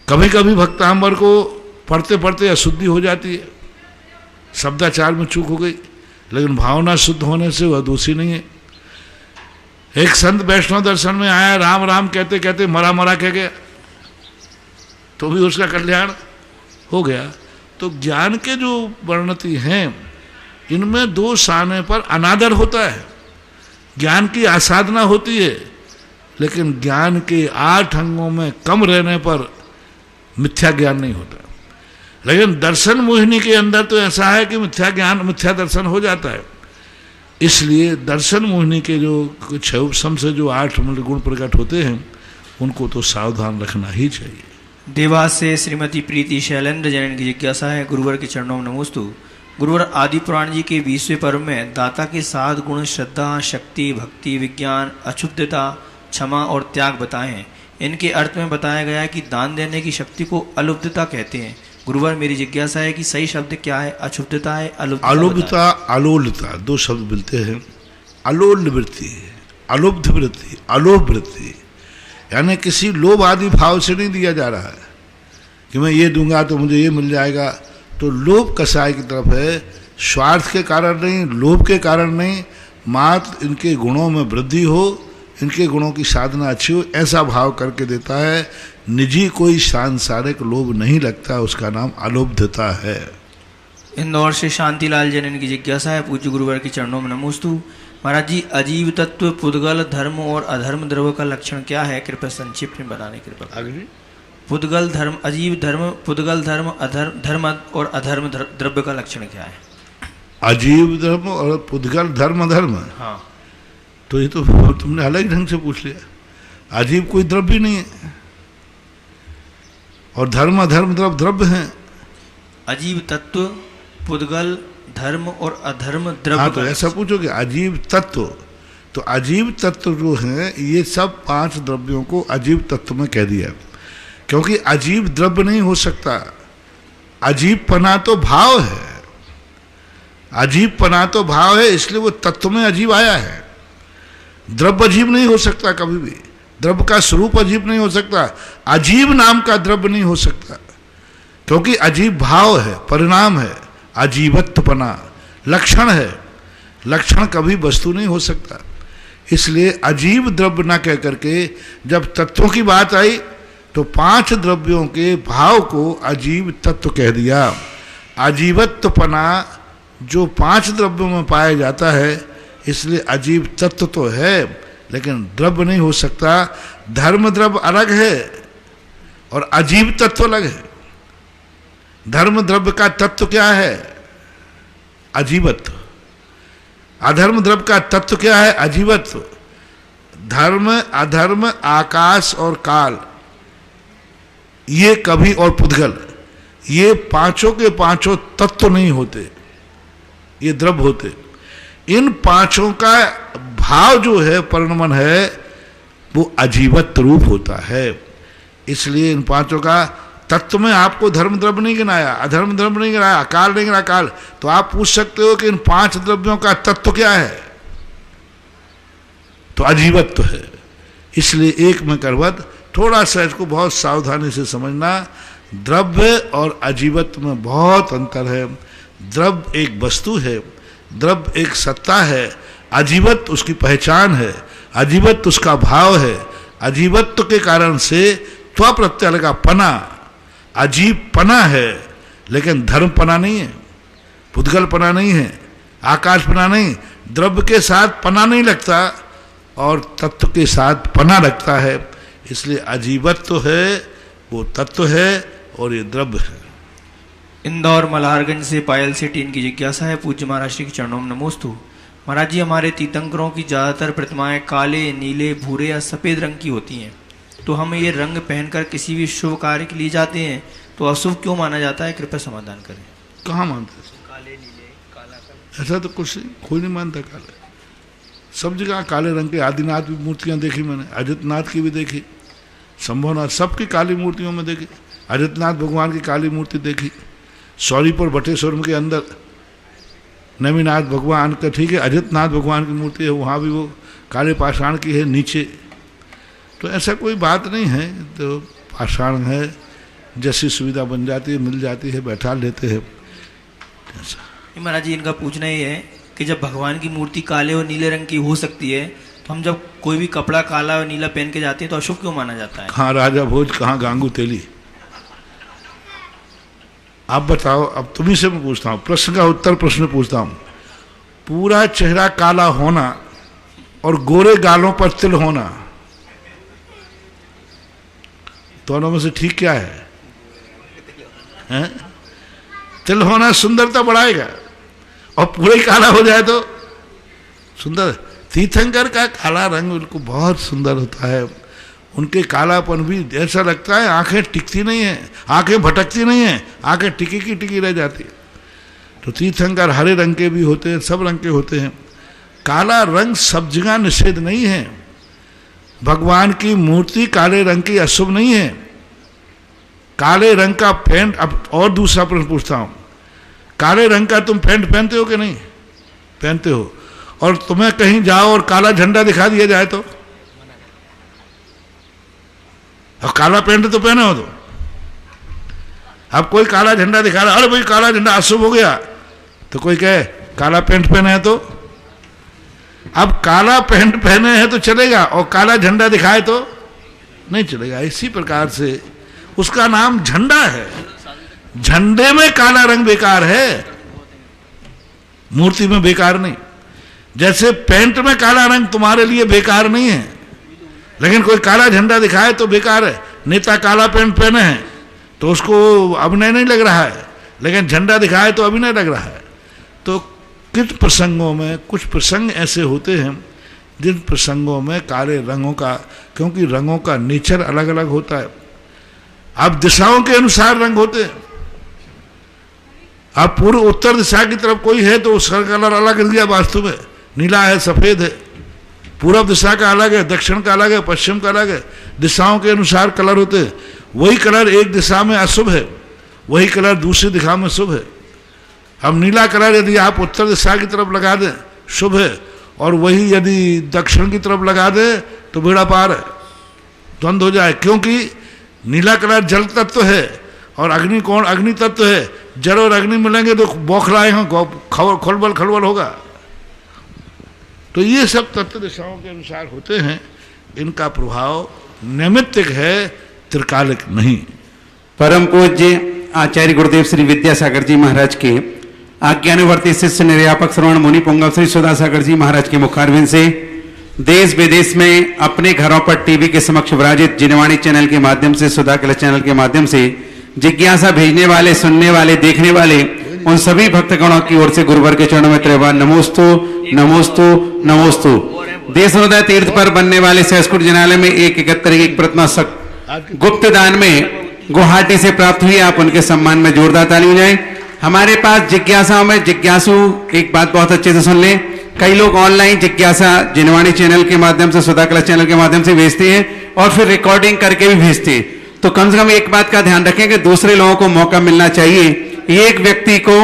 Speaker 3: कभी कभी भक्तांबर को पढ़ते पढ़ते अशुद्धि हो जाती है, शब्दाचार में चूक हो गई, लेकिन भावना शुद्ध होने से वह दोषी नहीं है। एक संत वैष्णव दर्शन में आया, राम राम कहते कहते मरा मरा कह गया, तो भी उसका कल्याण हो गया। तो ज्ञान के जो वर्णति हैं, इनमें दोष आने पर अनादर होता है, ज्ञान की आसाधना होती है, लेकिन ज्ञान के 8 अंगों में कम रहने पर मिथ्या ज्ञान नहीं होता। लेकिन दर्शन मोहिनी के अंदर तो ऐसा है कि मिथ्या ज्ञान, मिथ्या दर्शन हो जाता है। इसलिए दर्शन मोहिनी के जो क्षयोपम से जो 8 गुण प्रकट होते हैं, उनको तो सावधान रखना ही चाहिए।
Speaker 4: देवास से श्रीमती प्रीति शैलेंद्र जैन, की जिज्ञासा है, गुरुवर के चरणों में नमोस्तु। गुरुवर, आदि पुराण जी के 20वें पर्व में दाता के 7 गुण श्रद्धा, शक्ति, भक्ति, विज्ञान, अक्षुब्धता, क्षमा और त्याग बताएं। इनके अर्थ में बताया गया है कि दान देने की शक्ति को अलुब्धता कहते हैं। गुरुवर, मेरी जिज्ञासा है कि सही शब्द क्या है? अशुद्धता है, अलुब्धता?
Speaker 3: अलुब्धता, अलोलता, दो शब्द मिलते हैं। अलोल वृत्ति, अलुब्ध वृत्ति, अलोभ वृत्ति, यानी किसी लोभ आदि भाव से नहीं दिया जा रहा है कि मैं ये दूंगा तो मुझे ये मिल जाएगा। तो लोभ कसाय की तरफ है, स्वार्थ के कारण नहीं, लोभ के कारण नहीं, मात्र इनके गुणों में वृद्धि हो, इनके गुणों की साधना अच्छी हो, ऐसा भाव करके देता है। निजी कोई सांसारिक लोभ नहीं लगता, उसका नाम अलोभता है।
Speaker 4: इंदौर से शांतिलाल जैन की जिज्ञासा है, पूज्य गुरुवर के चरणों में नमोस्तु। महाराज जी, अजीव तत्व, पुद्गल, धर्म और अधर्म द्रव्य का लक्षण क्या है? कृपया संक्षिप्त में बताने की कृपा।
Speaker 3: अग्नि,
Speaker 4: पुद्गल धर्म, अजीव धर्म, पुद्गल धर्म, धर्म और अधर्म द्रव्य का लक्षण क्या है?
Speaker 3: अजीव धर्म और पुद्गल धर्म, अधर्म।
Speaker 4: हाँ,
Speaker 3: तो ये तो तुमने अलग ढंग से पूछ लिया। अजीब कोई द्रव्य नहीं है और धर्म अधर्म द्रव्य हैं।
Speaker 4: अजीव तत्व, पुद्गल, धर्म और अधर्म द्रव्य।
Speaker 3: हाँ, तो ऐसा पूछोगे अजीब तत्व, तो अजीब तत्व जो हैं ये सब 5 द्रव्यों को अजीब तत्व में कह दिया, क्योंकि अजीब द्रव्य नहीं हो सकता। अजीब पना तो भाव है, अजीब पना तो भाव है, इसलिए वो तत्व में अजीब आया है। द्रव्य अजीब नहीं हो सकता कभी भी, द्रव्य का स्वरूप अजीब नहीं हो सकता, अजीब नाम का द्रव्य नहीं हो सकता, क्योंकि अजीब भाव है, परिणाम है, अजीवत्वपना लक्षण है। लक्षण कभी वस्तु नहीं हो सकता, इसलिए अजीब द्रव्य ना कह करके जब तत्वों की बात आई तो 5 द्रव्यों के भाव को अजीब तत्व कह दिया। अजीवत्वपना जो 5 द्रव्यों में पाया जाता है, इसलिए अजीब तत्व तो है, लेकिन द्रव्य नहीं हो सकता। धर्म द्रव्य अलग है और अजीब तत्व अलग है। धर्म द्रव्य का तत्व क्या है? अजीवत्व। अधर्म द्रव्य का तत्व क्या है? अजीवत्व। धर्म, अधर्म, आकाश और काल, ये कभी, और पुद्गल, ये पांचों के पांचों तत्व नहीं होते, ये द्रव्य होते। इन 5 का भाव जो है, परिणमन है, वो अजीवत्व रूप होता है। इसलिए इन 5 का तत्व में आपको धर्म द्रव्य नहीं गिनाया, अधर्म द्रव्य नहीं गिनाया, काल नहीं गिनाया। काल तो आप पूछ सकते हो कि इन 5 द्रव्यों का तत्व क्या है? तो अजीवत्व है। इसलिए एक में करवत, थोड़ा सा इसको बहुत सावधानी से समझना। द्रव्य और अजीवत्व में बहुत अंतर है। द्रव्य एक वस्तु है, द्रव्य एक सत्ता है, अजीवत्व उसकी पहचान है, अजीवत्व उसका भाव है। अजीवत्व के कारण से त्व प्रत्यय का पना अजीब पना है, लेकिन धर्म पना नहीं है, पुद्गल पना नहीं है, आकाश पना नहीं। द्रव्य के साथ पना नहीं लगता और तत्व के साथ पना लगता है, इसलिए अजीवत्व है, वो तत्व है और ये द्रव्य है।
Speaker 4: इंदौर मल्हारगंज से पायल सेठी की जिज्ञासा है, पूज्य महाराज श्री के चरणों में नमोस्तु। महाराज जी, हमारे तीर्थंकरों की ज़्यादातर प्रतिमाएं काले, नीले, भूरे या सफ़ेद रंग की होती हैं, तो हम ये रंग पहनकर किसी भी शुभ कार्य के लिए जाते हैं, तो अशुभ क्यों माना जाता है? कृपया समाधान करें।
Speaker 3: कहाँ मानते?
Speaker 4: काले, नीले, काला।
Speaker 3: ऐसा तो कुछ नहीं, कोई नहीं मानता काले। सब जगह काले रंग के आदिनाथ भी मूर्तियाँ देखी मैंने, अजितनाथ की भी देखी, शंभुनाथ, सबकी काली मूर्तियों में देखी। अजितनाथ भगवान की काली मूर्ति देखी, सौरीपुर बटेश्वर के अंदर नवीनाथ भगवान का, ठीक है, अजितनाथ भगवान की मूर्ति है, वहाँ भी वो काले पाषाण की है नीचे। तो ऐसा कोई बात नहीं है, तो पाषाण है, जैसी सुविधा बन जाती है, मिल जाती है, बैठा लेते हैं।
Speaker 4: महाराज जी, इनका पूछना ये है कि जब भगवान की मूर्ति काले और नीले रंग की हो सकती है, तो हम जब कोई भी कपड़ा काला और नीला पहन के जाते हैं तो अशुभ क्यों माना जाता है?
Speaker 3: कहाँ राजा भोज, कहाँ गांगू तेली? आप बताओ। अब तुम्ही से मैं पूछता हूँ, प्रश्न का उत्तर प्रश्न पूछता हूँ। पूरा चेहरा काला होना और गोरे गालों पर तिल होना, दोनों में से ठीक क्या है? हैं? तिल होना सुंदरता बढ़ाएगा और पूरा ही काला हो जाए तो सुंदर। तीर्थंकर का काला रंग उनको बहुत सुंदर होता है। उनके कालापन भी ऐसा लगता है आंखें टिकती नहीं है, आंखें भटकती नहीं है, आंखें टिकी की टिकी रह जाती। तो तीर्थंकर हरे रंग के भी होते हैं, सब रंग के होते हैं। काला रंग सब जगह निषेध नहीं है। भगवान की मूर्ति काले रंग की अशुभ नहीं है। काले रंग का पैंट, अब और दूसरा प्रश्न पूछता हूं, काले रंग का तुम पैंट पहनते हो कि नहीं पहनते हो? और तुम्हें कहीं जाओ और काला झंडा दिखा दिया जाए तो? अब काला पैंट तो पहने हो तो, अब कोई काला झंडा दिखा रहा, अरे भाई काला झंडा अशुभ हो गया, तो कोई कहे काला पैंट पहने है तो? अब काला पैंट पहने हैं तो चलेगा और काला झंडा दिखाए तो नहीं चलेगा। इसी प्रकार से उसका नाम झंडा है, झंडे में काला रंग बेकार है, मूर्ति में बेकार नहीं। जैसे पैंट में काला रंग तुम्हारे लिए बेकार नहीं है, लेकिन कोई काला झंडा दिखाए तो बेकार है। नेता काला पैंट पहने हैं तो उसको अभिनय नहीं लग रहा है, लेकिन झंडा दिखाए तो अभिनय लग रहा है। तो कुछ प्रसंगों में, कुछ प्रसंग ऐसे होते हैं जिन प्रसंगों में काले रंगों का, क्योंकि रंगों का नेचर अलग अलग होता है, अब दिशाओं के अनुसार रंग होते हैं। अब पूर्व उत्तर दिशा की तरफ कोई है तो उसका कलर अलग दिया, वास्तु में नीला है, सफेद है। पूर्व दिशा का अलग है, दक्षिण का अलग है, पश्चिम का अलग है, दिशाओं के अनुसार कलर होते हैं। वही कलर एक दिशा में अशुभ है, वही कलर दूसरी दिशा में शुभ है। अब नीला कलर यदि आप उत्तर दिशा की तरफ लगा दें शुभ है, और वही यदि दक्षिण की तरफ लगा दें तो बेड़ा पार है, द्वंद्व हो जाए। क्योंकि नीला कलर जल तत्व है और अग्नि कौन अग्नि तत्व है, जल और अग्नि मिलेंगे तो बौखलाए हों, खलबल खलबल होगा। तो ये सब तत्व दिशाओं के अनुसार होते हैं, इनका प्रभाव नैमित्तिक है, त्रिकालिक नहीं।
Speaker 6: परम पूज्य आचार्य गुरुदेव श्री विद्यासागर जी महाराज के आज्ञानुवर्ती शिष्य निर्यापक श्रवण मुनि पुंगव श्री सुधासागर जी महाराज के मुखारविंद से देश विदेश में अपने घरों पर टीवी के समक्ष विराजित जिनवाणी चैनल के माध्यम से, सुधा कला चैनल के माध्यम से जिज्ञासा भेजने वाले, सुनने वाले, देखने वाले उन सभी भक्तगणों की ओर से गुरुवर के चरणों में त्रैवार नमोस्तु नमोस्तु नमोस्तु। देश हृदय तीर्थ पर बनने वाले सहस्कुट जिनालय में 1/31 प्रतिमा गुप्त दान में गुवाहाटी से प्राप्त हुई। आप उनके सम्मान में जोरदार ताली हो जाए। हमारे पास जिज्ञासाओं में जिज्ञासु एक बात बहुत अच्छे से सुन लें, कई लोग ऑनलाइन जिज्ञासा जिनवाणी चैनल के माध्यम से, सुधा कला चैनल के माध्यम से भेजते हैं और फिर रिकॉर्डिंग करके भी भेजते हैं। तो कम से कम एक बात का ध्यान रखें कि दूसरे लोगों को मौका मिलना चाहिए, एक व्यक्ति को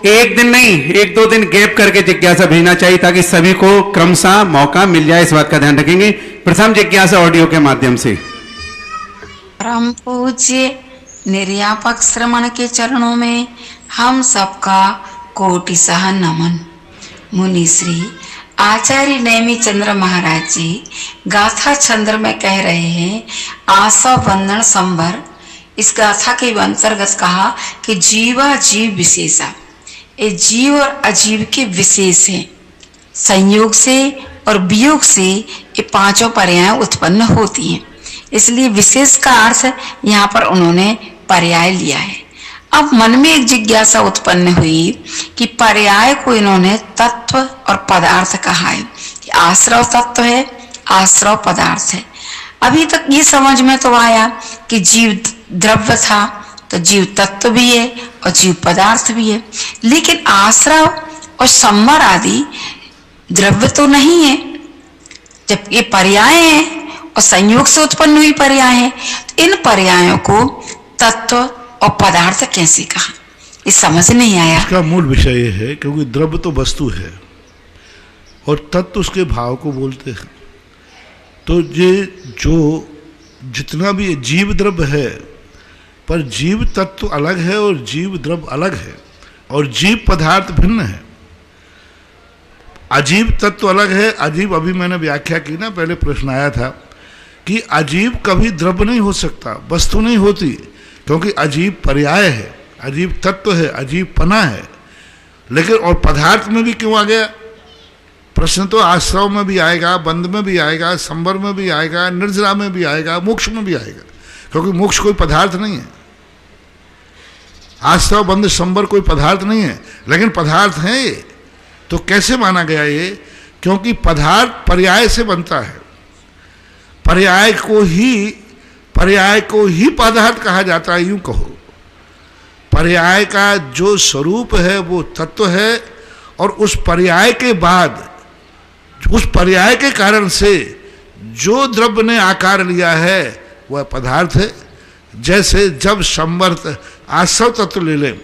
Speaker 6: एक दिन नहीं 1-2 दिन गैप करके जिज्ञासा भेजना चाहिए ताकि सभी को क्रमशः मौका मिल जाए। इस बात का ध्यान रखेंगे। प्रथम जिज्ञासा ऑडियो के माध्यम से।
Speaker 7: परम पूज्य निर्यापक श्रमण के चरणों में हम सबका कोटिशः नमन। मुनि श्री आचार्य नेमी चंद्र महाराज जी गाथा चंद्र में कह रहे हैं, आशा बंधन संबर। इस गाथा के अंतर्गत कहा कि जीवा जीव विशेषा, ये जीव और अजीव के विशेष हैं। संयोग से और वियोग से ये पांचों पर्याय उत्पन्न होती हैं, इसलिए विशेष का अर्थ यहाँ पर उन्होंने पर्याय लिया है। अब मन में एक जिज्ञासा उत्पन्न हुई कि पर्याय को इन्होंने तत्व और पदार्थ कहा है कि आश्रव तत्व है, आश्रव पदार्थ है। अभी तक ये समझ में तो आया कि जीव द्रव्य था तो जीव तत्व भी है और जीव पदार्थ भी है, लेकिन आश्रव और संवर आदि द्रव्य तो नहीं है। जब ये पर्याय है और संयोग से उत्पन्न हुई पर्याय है, तो इन पर्यायों को तत्व और पदार्थ कैसे कहा, ये समझ नहीं आया।
Speaker 3: इसका मूल विषय ये है क्योंकि द्रव्य तो वस्तु है और तत्व उसके भाव को बोलते हैं। तो ये जो जितना भी जीव द्रव्य है, पर जीव तत्व अलग है और जीव द्रव्य अलग है और जीव पदार्थ भिन्न है। अजीव तत्व अलग है, अजीव अभी मैंने व्याख्या की ना, पहले प्रश्न आया था कि अजीव कभी द्रव्य नहीं हो सकता, वस्तु नहीं होती, क्योंकि अजीव पर्याय है, अजीव तत्व है, अजीव पना है। लेकिन और पदार्थ में भी क्यों आ गया प्रश्न? तो आश्रव में भी आएगा, बंध में भी आएगा, संवर में भी आएगा, निर्जरा में भी आएगा, मोक्ष में भी आएगा, क्योंकि मोक्ष कोई पदार्थ नहीं है। आश्रव बंध संवर कोई पदार्थ नहीं है, लेकिन पदार्थ है ये। तो कैसे माना गया ये? क्योंकि पदार्थ पर्याय से बनता है, पर्याय को ही पदार्थ कहा जाता है। यूं कहो, पर्याय का जो स्वरूप है वो तत्व है, और उस पर्याय के बाद, उस पर्याय के कारण से जो द्रव्य ने आकार लिया है वह पदार्थ है। जैसे जब संवर्त आश्रव तत्व ले लें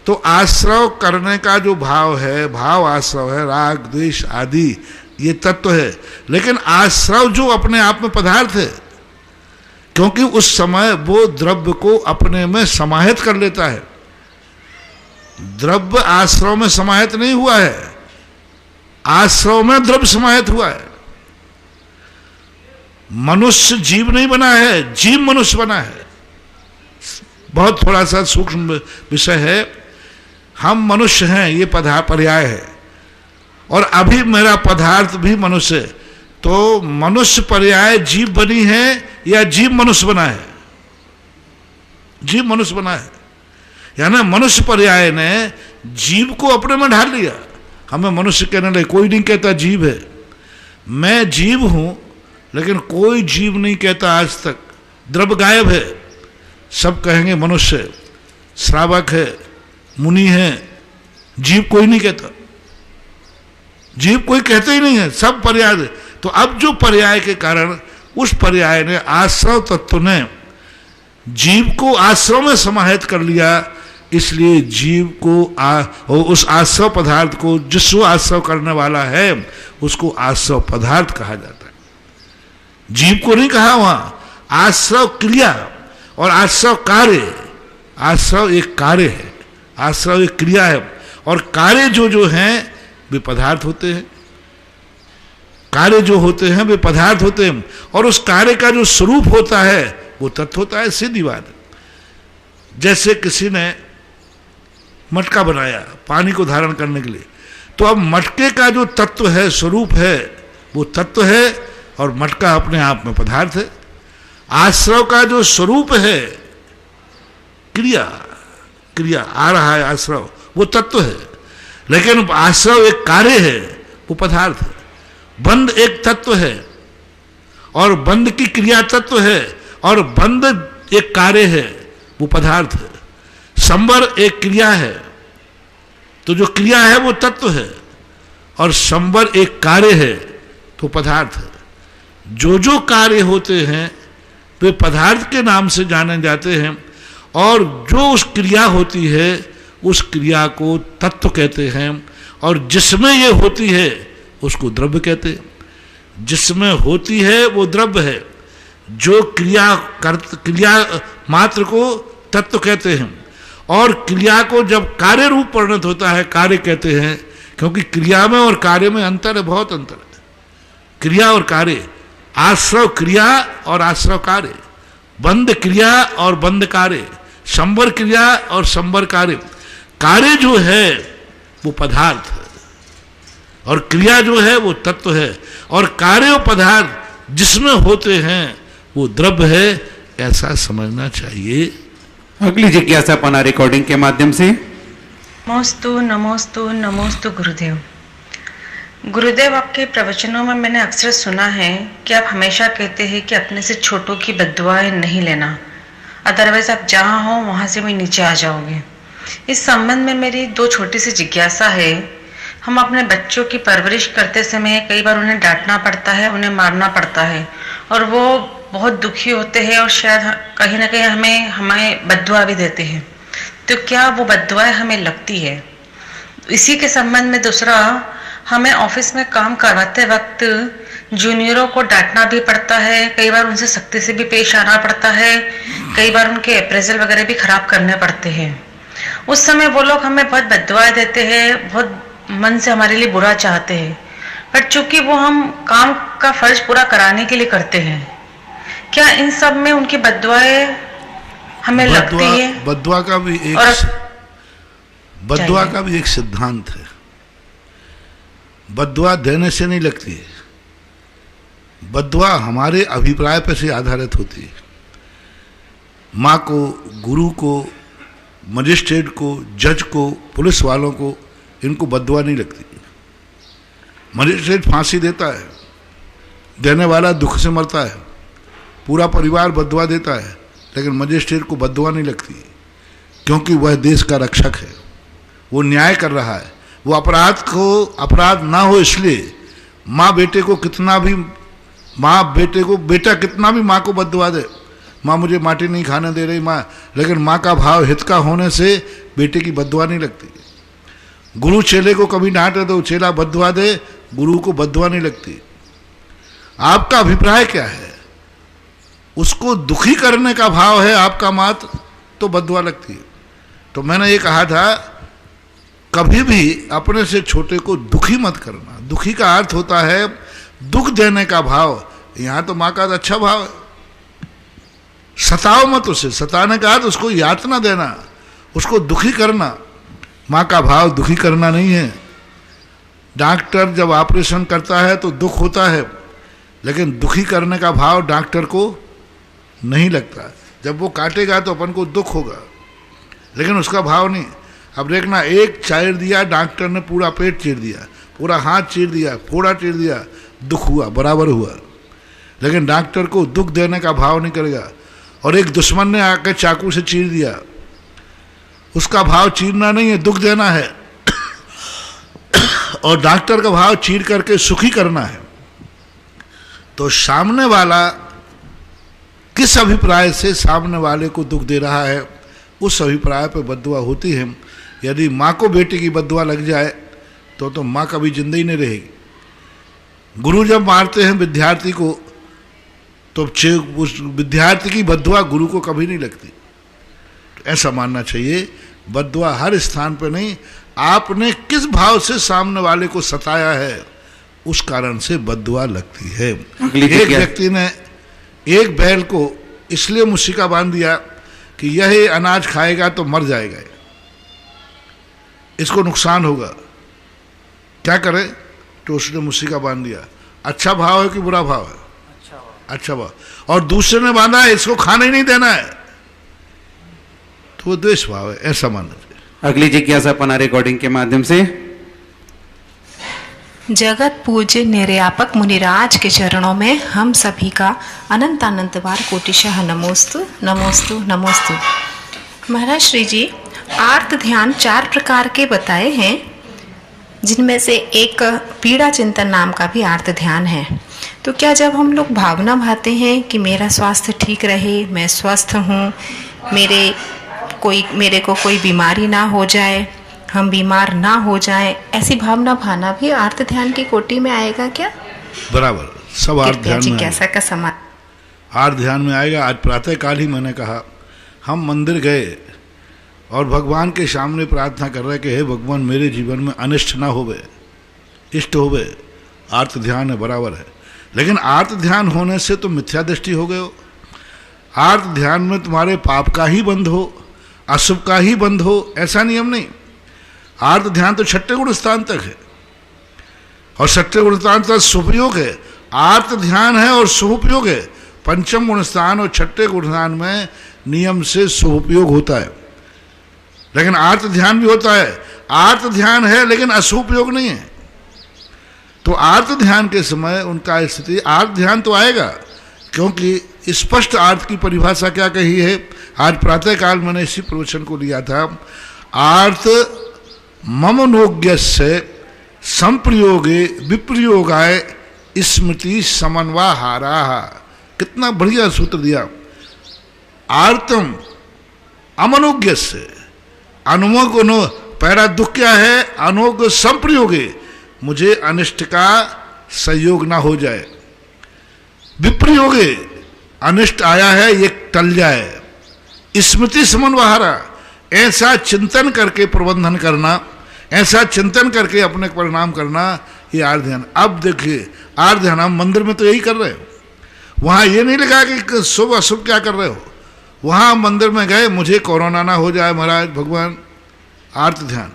Speaker 3: तो आश्रव करने का जो भाव है, भाव आश्रव है, राग द्वेष आदि ये तत्व है, लेकिन आश्रव जो अपने आप में पदार्थ है, क्योंकि उस समय वो द्रव्य को अपने में समाहित कर लेता है। द्रव्य आश्रव में समाहित नहीं हुआ है, आश्रव में द्रव्य समाहित हुआ है। मनुष्य जीव नहीं बना है, जीव मनुष्य बना है। बहुत थोड़ा सा सूक्ष्म विषय है। हम मनुष्य हैं, ये पर्याय है, और अभी मेरा पदार्थ भी मनुष्य है। तो मनुष्य पर्याय जीव बनी है या जीव मनुष्य बना है? जीव मनुष्य बना है, यानी मनुष्य पर्याय ने जीव को अपने में ढाल लिया। हमें मनुष्य कहने लगे, कोई नहीं कहता जीव है। मैं जीव हूं, लेकिन कोई जीव नहीं कहता आज तक। द्रव्य गायब है, सब कहेंगे मनुष्य है, श्रावक है, मुनि है, जीव कोई नहीं कहता। जीव कोई कहते ही नहीं है, सब पर्याय। तो अब जो पर्याय के कारण उस पर्याय ने, आश्रव तत्व ने जीव को आश्रव में समाहित कर लिया, इसलिए जीव को उस आश्रव पदार्थ को, जिसको आश्रव करने वाला है उसको आश्रव पदार्थ कहा जाता है। जीव को नहीं कहा वहां। आश्रव क्रिया और आश्रव कार्य। आश्रव एक कार्य है, आश्रव एक क्रिया है, और कार्य जो हैं वे पदार्थ होते हैं। कार्य जो होते हैं वे पदार्थ होते हैं, और उस कार्य का जो स्वरूप होता है वो तत्व होता है। सीधी बात। जैसे किसी ने मटका बनाया पानी को धारण करने के लिए, तो अब मटके का जो तत्व है, स्वरूप है, वो तत्व है, और मटका अपने आप में पदार्थ है। आश्रव का जो स्वरूप है, क्रिया आ रहा है आश्रव, वो तत्व है, लेकिन आश्रव एक कार्य है, वो पदार्थ है। बंध एक तत्व है, और बंध की क्रिया तत्व है, और बंध एक कार्य है, वो पदार्थ है। संवर एक क्रिया है, तो जो क्रिया है वो तत्व है, और संवर एक कार्य है, तो पदार्थ है। जो कार्य होते हैं वे पदार्थ के नाम से जाने जाते हैं, और जो उस क्रिया होती है उस क्रिया को तत्व कहते हैं, और जिसमें ये होती है उसको द्रव्य कहते हैं। जिसमें होती है वो द्रव्य है, जो क्रिया मात्र को तत्व कहते हैं, और क्रिया को जब कार्य रूप परिणत होता है कार्य कहते हैं, क्योंकि क्रिया में और कार्य में अंतर है, बहुत अंतर है। क्रिया और कार्य, आश्रव क्रिया और आश्रव कार्य, बंध क्रिया और बंध कार्य, संवर क्रिया और संवर कार्य। कार्य जो है वो पदार्थ है, और क्रिया जो है वो तत्व है, और कार्य और पदार्थ जिसमें होते हैं वो द्रव्य है, ऐसा समझना चाहिए।
Speaker 6: अगली जिज्ञासा पना रिकॉर्डिंग के माध्यम से।
Speaker 8: नमोस्तु नमोस्तु नमोस्तु गुरुदेव। गुरुदेव, आपके प्रवचनों में मैंने अक्सर सुना है कि आप हमेशा कहते हैं कि अपने से छोटों की बद्दुआएं नहीं लेना, अदरवाइज आप जहाँ हो वहाँ से भी नीचे आ जाओगे। इस संबंध में मेरी दो छोटी सी जिज्ञासा है। हम अपने बच्चों की परवरिश करते समय कई बार उन्हें डांटना पड़ता है, उन्हें मारना पड़ता है, और वो बहुत दुखी होते हैं, और शायद कहीं ना कहीं हमें बद्दुआ भी देते हैं। तो क्या वो बद्दुआएं हमें लगती है? इसी के संबंध में दूसरा, हमें ऑफिस में काम करवाते वक्त जूनियरों को डांटना भी पड़ता है, कई बार उनसे सख्ती से भी पेश आना पड़ता है, कई बार उनके अप्रेजल वगैरह भी खराब करने पड़ते हैं। उस समय वो लोग हमें बहुत बद्दुआएं देते हैं, बहुत मन से हमारे लिए बुरा चाहते हैं, पर चूंकि वो हम काम का फर्ज पूरा कराने के लिए करते हैं, क्या इन सब में उनकी बद्दुआएं हमें लगती है?
Speaker 3: बद्दुआ का भी एक सिद्धांत है। बद्दुआ देने से नहीं लगती है, बद्दुआ हमारे अभिप्राय पर से आधारित होती है। माँ को, गुरु को, मजिस्ट्रेट को, जज को, पुलिस वालों को, इनको बद्दुआ नहीं लगती। मजिस्ट्रेट फांसी देता है, देने वाला दुख से मरता है, पूरा परिवार बद्दुआ देता है, लेकिन मजिस्ट्रेट को बद्दुआ नहीं लगती, क्योंकि वह देश का रक्षक है, वो न्याय कर रहा है। वो अपराध ना हो इसलिए माँ बेटे को कितना भी माँ बेटे को, बेटा कितना भी माँ को बद्दुआ दे, माँ मुझे माटी नहीं खाने दे रही माँ, लेकिन माँ का भाव हित का होने से बेटे की बद्दुआ नहीं लगती। गुरु चेले को कभी डांटे तो चेला बद्दुआ दे, गुरु को बद्दुआ नहीं लगती। आपका अभिप्राय क्या है? उसको दुखी करने का भाव है आपका मात्र, तो बद्दुआ लगती है। तो मैंने ये कहा था, कभी भी अपने से छोटे को दुखी मत करना। दुखी का अर्थ होता है दुख देने का भाव। यहां तो माँ का अच्छा भाव है, सताओ मत उसे। सताने का अर्थ उसको यातना देना, उसको दुखी करना। माँ का भाव दुखी करना नहीं है। डॉक्टर जब ऑपरेशन करता है तो दुख होता है, लेकिन दुखी करने का भाव डॉक्टर को नहीं लगता। जब वो काटेगा तो अपन को दुख होगा, लेकिन उसका भाव नहीं। अब देखना, एक चीर दिया डॉक्टर ने, पूरा पेट चीर दिया, पूरा हाथ चीर दिया, फोड़ा चीर दिया, दुख हुआ, बराबर हुआ। लेकिन डॉक्टर को दुख देने का भाव नहीं करेगा। और एक दुश्मन ने आकर चाकू से चीर दिया, उसका भाव चीरना नहीं है, दुख देना है। और डॉक्टर का भाव चीर करके सुखी करना है। तो सामने वाला किस अभिप्राय से सामने वाले को दुख दे रहा है, उस अभिप्राय पर बद्दुआ होती है। यदि माँ को बेटे की बद्दुआ लग जाए तो माँ कभी जिंदा ही नहीं रहेगी। गुरु जब मारते हैं विद्यार्थी को, तो उस विद्यार्थी की बद्दुआ गुरु को कभी नहीं लगती। तो ऐसा मानना चाहिए, बद्दुआ हर स्थान पर नहीं, आपने किस भाव से सामने वाले को सताया है उस कारण से बद्दुआ लगती है। एक व्यक्ति ने एक बैल को इसलिए मुस्सिका बांध दिया कि यह अनाज खाएगा तो मर जाएगा, इसको नुकसान होगा, क्या करे? तो उसने मुस्सिका बांध दिया। अच्छा भाव है कि बुरा भाव है? अच्छा भाव। और दूसरे ने बांधा है इसको खाने ही नहीं देना है, तो वो द्वेष भाव है, ऐसा मानना चाहिए।
Speaker 6: अगली जिज्ञासा अपना रिकॉर्डिंग के माध्यम से।
Speaker 9: जगत पूज्य निर्यापक मुनिराज के चरणों में हम सभी का अनंत अनंत बार कोटिशः नमोस्तु नमोस्तु नमोस्तु। महाराज श्री जी, आर्त ध्यान 4 प्रकार के बताए हैं, जिनमें से एक पीड़ा चिंतन नाम का भी आर्त ध्यान है। तो क्या जब हम लोग भावना भाते हैं कि मेरा स्वास्थ्य ठीक रहे, मैं स्वस्थ हूँ, मेरे को कोई बीमारी ना हो जाए, हम बीमार ना हो जाएं, ऐसी भावना भाना भी आर्त ध्यान की कोटि में आएगा क्या?
Speaker 3: बराबर, सब आर्त ध्यान में
Speaker 9: कैसा का समान
Speaker 3: आर्त ध्यान में आएगा। आज प्रातः काल ही मैंने कहा, हम मंदिर गए और भगवान के सामने प्रार्थना कर रहे कि हे भगवान, मेरे जीवन में अनिष्ट ना होवे, इष्ट होवे। आर्त ध्यान है, बराबर है। लेकिन आर्त ध्यान होने से तो मिथ्या दृष्टि हो गए हो। आर्त ध्यान में तुम्हारे पाप का ही बंध हो, अशुभ का ही बंध हो, ऐसा नियम नहीं। आर्त ध्यान तो छठे गुण स्थान तक है, और छठे गुण स्थान तक सुपयोग है। आर्त ध्यान है और सुपयोग है। पंचम गुण स्थान और छठे गुण स्थान में नियम से सुपयोग होता है, लेकिन आर्त ध्यान भी होता है। आर्त ध्यान है लेकिन असुपयोग नहीं है। तो आर्त ध्यान के समय उनका स्थिति, आर्त ध्यान तो आएगा, क्योंकि स्पष्ट आर्त की परिभाषा क्या कही है। आज प्रातःकाल मैंने इसी प्रवचन को लिया था। आर्त ममनोज्ञस्य संप्रयोगे विप्रयोगाय स्मृति समन्वाहारा। कितना बढ़िया सूत्र दिया। आर्तम अमनोज्ञस्य, अनुमोग पहला दुख क्या है? अनोग संप्रयोगे, मुझे अनिष्ट का संयोग ना हो जाए। विप्रयोगे, अनिष्ट आया है ये टल जाए। स्मृति समन्वाहारा, ऐसा चिंतन करके प्रबंधन करना, ऐसा चिंतन करके अपने परिणाम करना, ये आर्त ध्यान। अब देखिए, आर्त ध्यान हम मंदिर में तो यही कर रहे हो। वहाँ ये नहीं लिखा कि शुभ अशुभ क्या कर रहे हो। वहाँ मंदिर में गए, मुझे कोरोना ना हो जाए महाराज भगवान, आर्त ध्यान।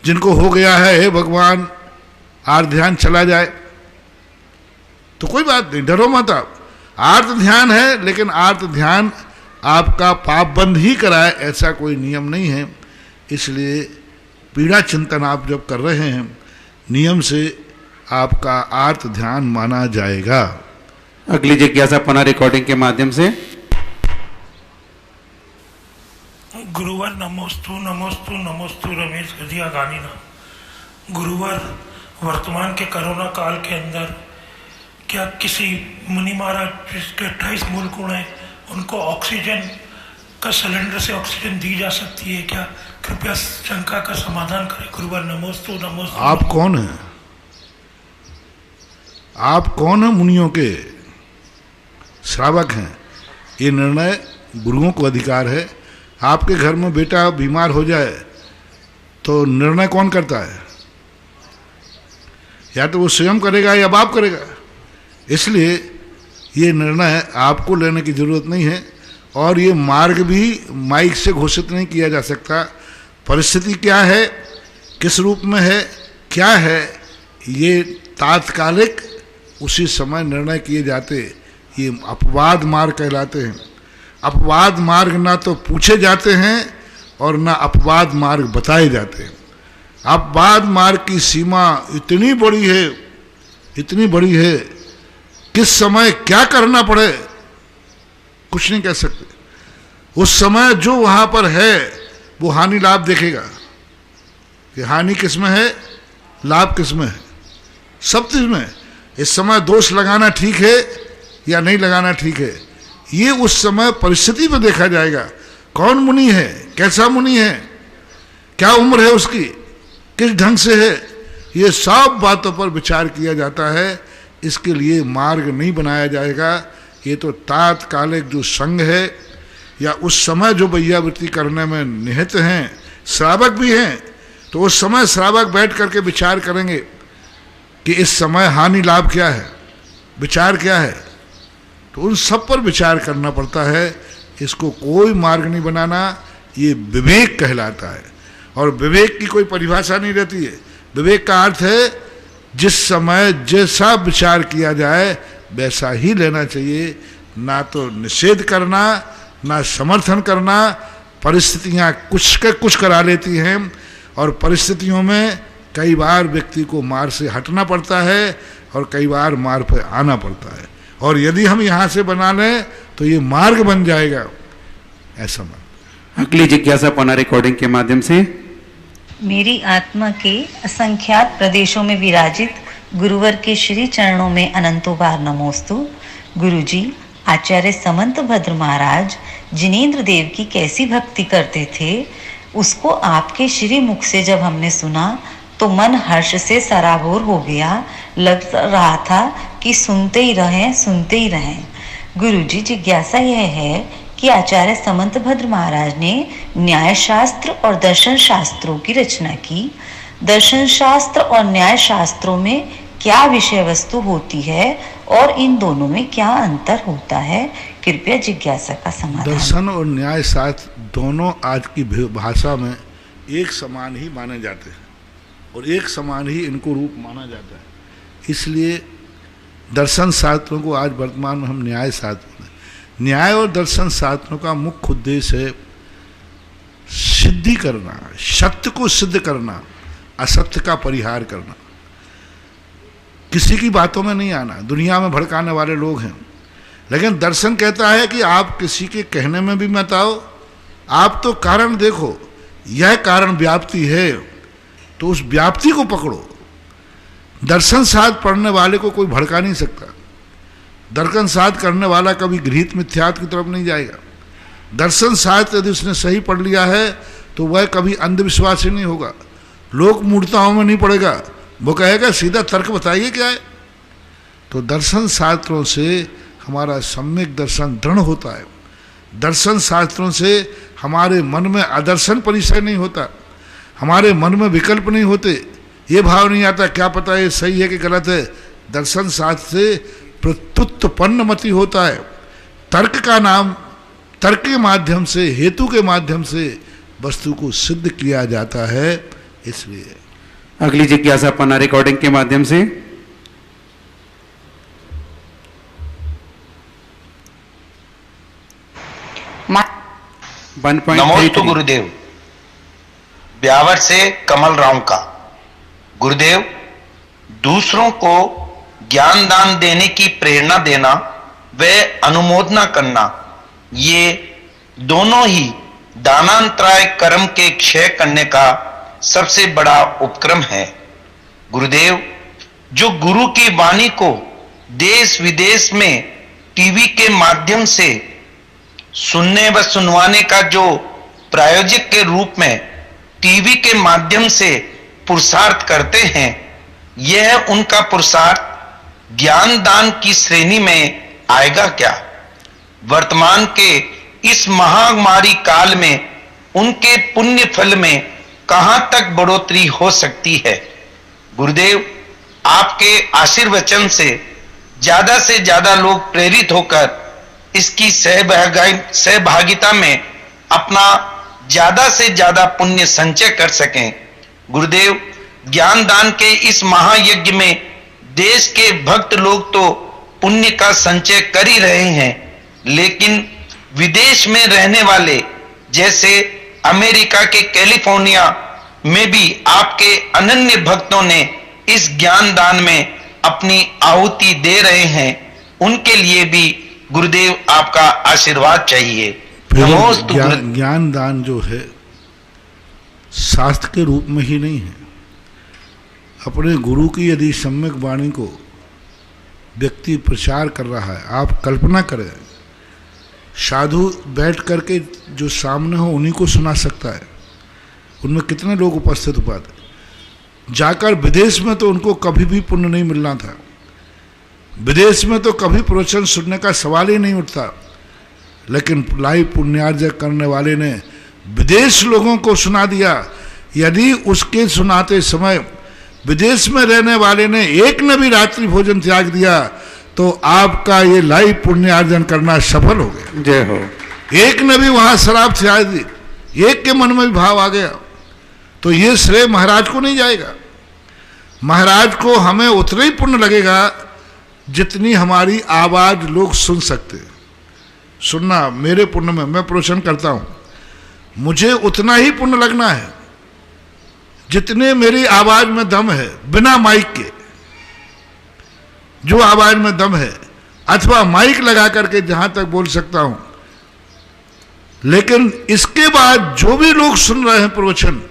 Speaker 3: जिनको हो गया है, हे भगवान आर्त ध्यान चला जाए, तो कोई बात नहीं, डरो मत आप। आर्त ध्यान है, लेकिन आर्त ध्यान आपका पाप बंद ही कराए, ऐसा कोई नियम नहीं है। इसलिए पीड़ा चिंतन आप जब कर रहे हैं, नियम से आपका आर्त ध्यान माना जाएगा।
Speaker 6: अगली जिज्ञासा पुनः रिकॉर्डिंग के माध्यम से।
Speaker 10: गुरुवर नमोस्तु नमोस्तु नमोस्तु रमेश गजिया गानीना। गुरुवर, वर्तमान के कोरोना काल के अंदर क्या किसी मुनि महाराज जिसके 28 मूल गुण हैं उनको ऑक्सीजन का सिलेंडर से ऑक्सीजन दी जा सकती है क्या? कृपया शंका का समाधान करें। गुरुवर नमोस्तु नमोस्तु।
Speaker 3: आप कौन हैं? आप कौन हैं? मुनियों के श्रावक हैं। ये निर्णय गुरुओं को अधिकार है। आपके घर में बेटा बीमार हो जाए तो निर्णय कौन करता है? या तो वो स्वयं करेगा या बाप करेगा। इसलिए ये निर्णय आपको लेने की जरूरत नहीं है और ये मार्ग भी माइक से घोषित नहीं किया जा सकता। परिस्थिति क्या है, किस रूप में है, क्या है, ये तात्कालिक उसी समय निर्णय किए जाते। ये अपवाद मार्ग कहलाते हैं। अपवाद मार्ग ना तो पूछे जाते हैं और ना अपवाद मार्ग बताए जाते हैं। अपवाद मार्ग की सीमा इतनी बड़ी है, इतनी बड़ी है, किस समय क्या करना पड़े कुछ नहीं कह सकते। उस समय जो वहां पर है वो हानि लाभ देखेगा कि हानि किस में है, लाभ किस में है, सब चीज में। इस समय दोष लगाना ठीक है या नहीं लगाना ठीक है, ये उस समय परिस्थिति में देखा जाएगा। कौन मुनि है, कैसा मुनि है, क्या उम्र है उसकी, किस ढंग से है, ये सब बातों पर विचार किया जाता है। इसके लिए मार्ग नहीं बनाया जाएगा। ये तो तात्कालिक जो संघ है या उस समय जो वैयावृत्ति करने में निहित हैं, श्रावक भी हैं, तो उस समय श्रावक बैठ करके विचार करेंगे कि इस समय हानि लाभ क्या है, विचार क्या है। तो उन सब पर विचार करना पड़ता है। इसको कोई मार्ग नहीं बनाना, ये विवेक कहलाता है। और विवेक की कोई परिभाषा नहीं रहती है। विवेक का अर्थ है जिस समय जैसा विचार किया जाए वैसा ही लेना चाहिए, ना तो निषेध करना, ना समर्थन करना। परिस्थितियां कुछ के कुछ करा लेती हैं और परिस्थितियों में कई बार व्यक्ति को मार्ग से हटना पड़ता है और कई बार मार्ग पर आना पड़ता है। और यदि हम यहाँ से बना लें तो ये मार्ग बन जाएगा, ऐसा मान।
Speaker 6: अगली जिज्ञासा पुनः रिकॉर्डिंग के माध्यम से।
Speaker 11: मेरी आत्मा के असंख्यात प्रदेशों में विराजित गुरुवर के श्री चरणों में अनंतों बार नमोस्तु। गुरुजी, आचार्य समंत भद्र महाराज जिनेंद्र देव की कैसी भक्ति करते थे, उसको आपके श्री मुख से जब हमने सुना तो मन हर्ष से सराबोर हो गया। लग रहा था कि सुनते ही रहें, सुनते ही रहें। गुरुजी, जिज्ञासा यह है कि आचार्य समंत भद्र महाराज ने न्याय शास्त्र और दर्शन शास्त्रों की रचना की। दर्शन शास्त्र और न्याय शास्त्रों में क्या विषय वस्तु होती है और इन दोनों में क्या अंतर होता है? कृपया जिज्ञासा का समाधान।
Speaker 3: दर्शन और न्याय शास्त्र दोनों आज की भाषा में एक समान ही माने जाते हैं और एक समान ही इनको रूप माना जाता है। इसलिए दर्शन शास्त्रों को आज वर्तमान में हम न्याय शास्त्र, न्याय और दर्शन शास्त्रों का मुख्य उद्देश्य है सिद्धि करना, सत्य को सिद्ध करना, असत्य का परिहार करना। किसी की बातों में नहीं आना। दुनिया में भड़काने वाले लोग हैं, लेकिन दर्शन कहता है कि आप किसी के कहने में भी मत आओ, आप तो कारण देखो, यह कारण व्याप्ति है तो उस व्याप्ति को पकड़ो। दर्शन शास्त्र पढ़ने वाले को कोई भड़का नहीं सकता। दर्शन शास्त्र करने वाला कभी गृहीत मिथ्यात्व की तरफ नहीं जाएगा। दर्शन शास्त्र यदि उसने सही पढ़ लिया है तो वह कभी अंधविश्वासी नहीं होगा, लोक मूर्ताओं में नहीं पड़ेगा। वो कहेगा सीधा तर्क बताइए क्या है। तो दर्शन शास्त्रों से हमारा सम्यक दर्शन दृढ़ होता है। दर्शन शास्त्रों से हमारे मन में आदर्शन परिचय नहीं होता, हमारे मन में विकल्प नहीं होते, ये भाव नहीं आता क्या पता ये सही है कि गलत है। दर्शन शास्त्र से प्रत्युत्पन्न मति होता है। तर्क का नाम, तर्क के माध्यम से, हेतु के माध्यम से वस्तु को सिद्ध किया जाता है। इसलिए
Speaker 6: अगली जिज्ञासा पन्ना रिकॉर्डिंग के माध्यम से।
Speaker 12: नमोस्तु गुरुदेव। ब्यावर से कमल राव का। गुरुदेव, दूसरों को ज्ञान दान देने की प्रेरणा देना व अनुमोदना करना, ये दोनों ही दानांतराय कर्म के क्षय करने का सबसे बड़ा उपक्रम है। गुरुदेव, जो गुरु की वाणी को देश विदेश में टीवी के माध्यम से सुनने व सुनवाने का जो प्रायोजक के रूप में टीवी के माध्यम से पुरुषार्थ करते हैं, यह उनका पुरुषार्थ ज्ञान दान की श्रेणी में आएगा क्या? वर्तमान के इस महामारी काल में उनके पुण्य फल में कहां तक बढ़ोतरी हो सकती है? गुरुदेव, आपके आशीर्वचन से ज्यादा लोग प्रेरित होकर इसकी सहभागिता में अपना ज्यादा से ज्यादा पुण्य संचय कर सकें। गुरुदेव, ज्ञान दान के इस महायज्ञ में देश के भक्त लोग तो पुण्य का संचय कर ही रहे हैं, लेकिन विदेश में रहने वाले जैसे अमेरिका के कैलिफोर्निया में भी आपके अनन्य भक्तों ने इस ज्ञान दान में अपनी आहुति दे रहे हैं, उनके लिए भी गुरुदेव आपका आशीर्वाद चाहिए।
Speaker 3: ज्ञान दान जो है शास्त्र के रूप में ही नहीं है। अपने गुरु की यदि सम्यक वाणी को व्यक्ति प्रचार कर रहा है, आप कल्पना करें, साधु बैठ करके जो सामने हो उन्हीं को सुना सकता है, उनमें कितने लोग उपस्थित हो पाते। जाकर विदेश में तो उनको कभी भी पुण्य नहीं मिलना था, विदेश में तो कभी प्रवचन सुनने का सवाल ही नहीं उठता, लेकिन लाइव पुण्यार्जन करने वाले ने विदेश लोगों को सुना दिया। यदि उसके सुनाते समय विदेश में रहने वाले ने एक ने भी रात्रि भोजन त्याग दिया तो आपका ये लाइव पुण्यार्जन करना सफल हो गया।
Speaker 6: जय हो।
Speaker 3: एक ने भी वहां शराब त्याग दी, एक के मन में भी भाव आ गया, तो ये श्रेय महाराज को नहीं जाएगा। महाराज को हमें उतना ही पुण्य लगेगा जितनी हमारी आवाज लोग सुन सकते हैं। सुनना मेरे पुण्य में, मैं प्रवचन करता हूं, मुझे उतना ही पुण्य लगना है जितने मेरी आवाज में दम है, बिना माइक के जो आवाज में दम है, अथवा माइक लगा करके जहां तक बोल सकता हूं। लेकिन इसके बाद जो भी लोग सुन रहे हैं प्रवचन,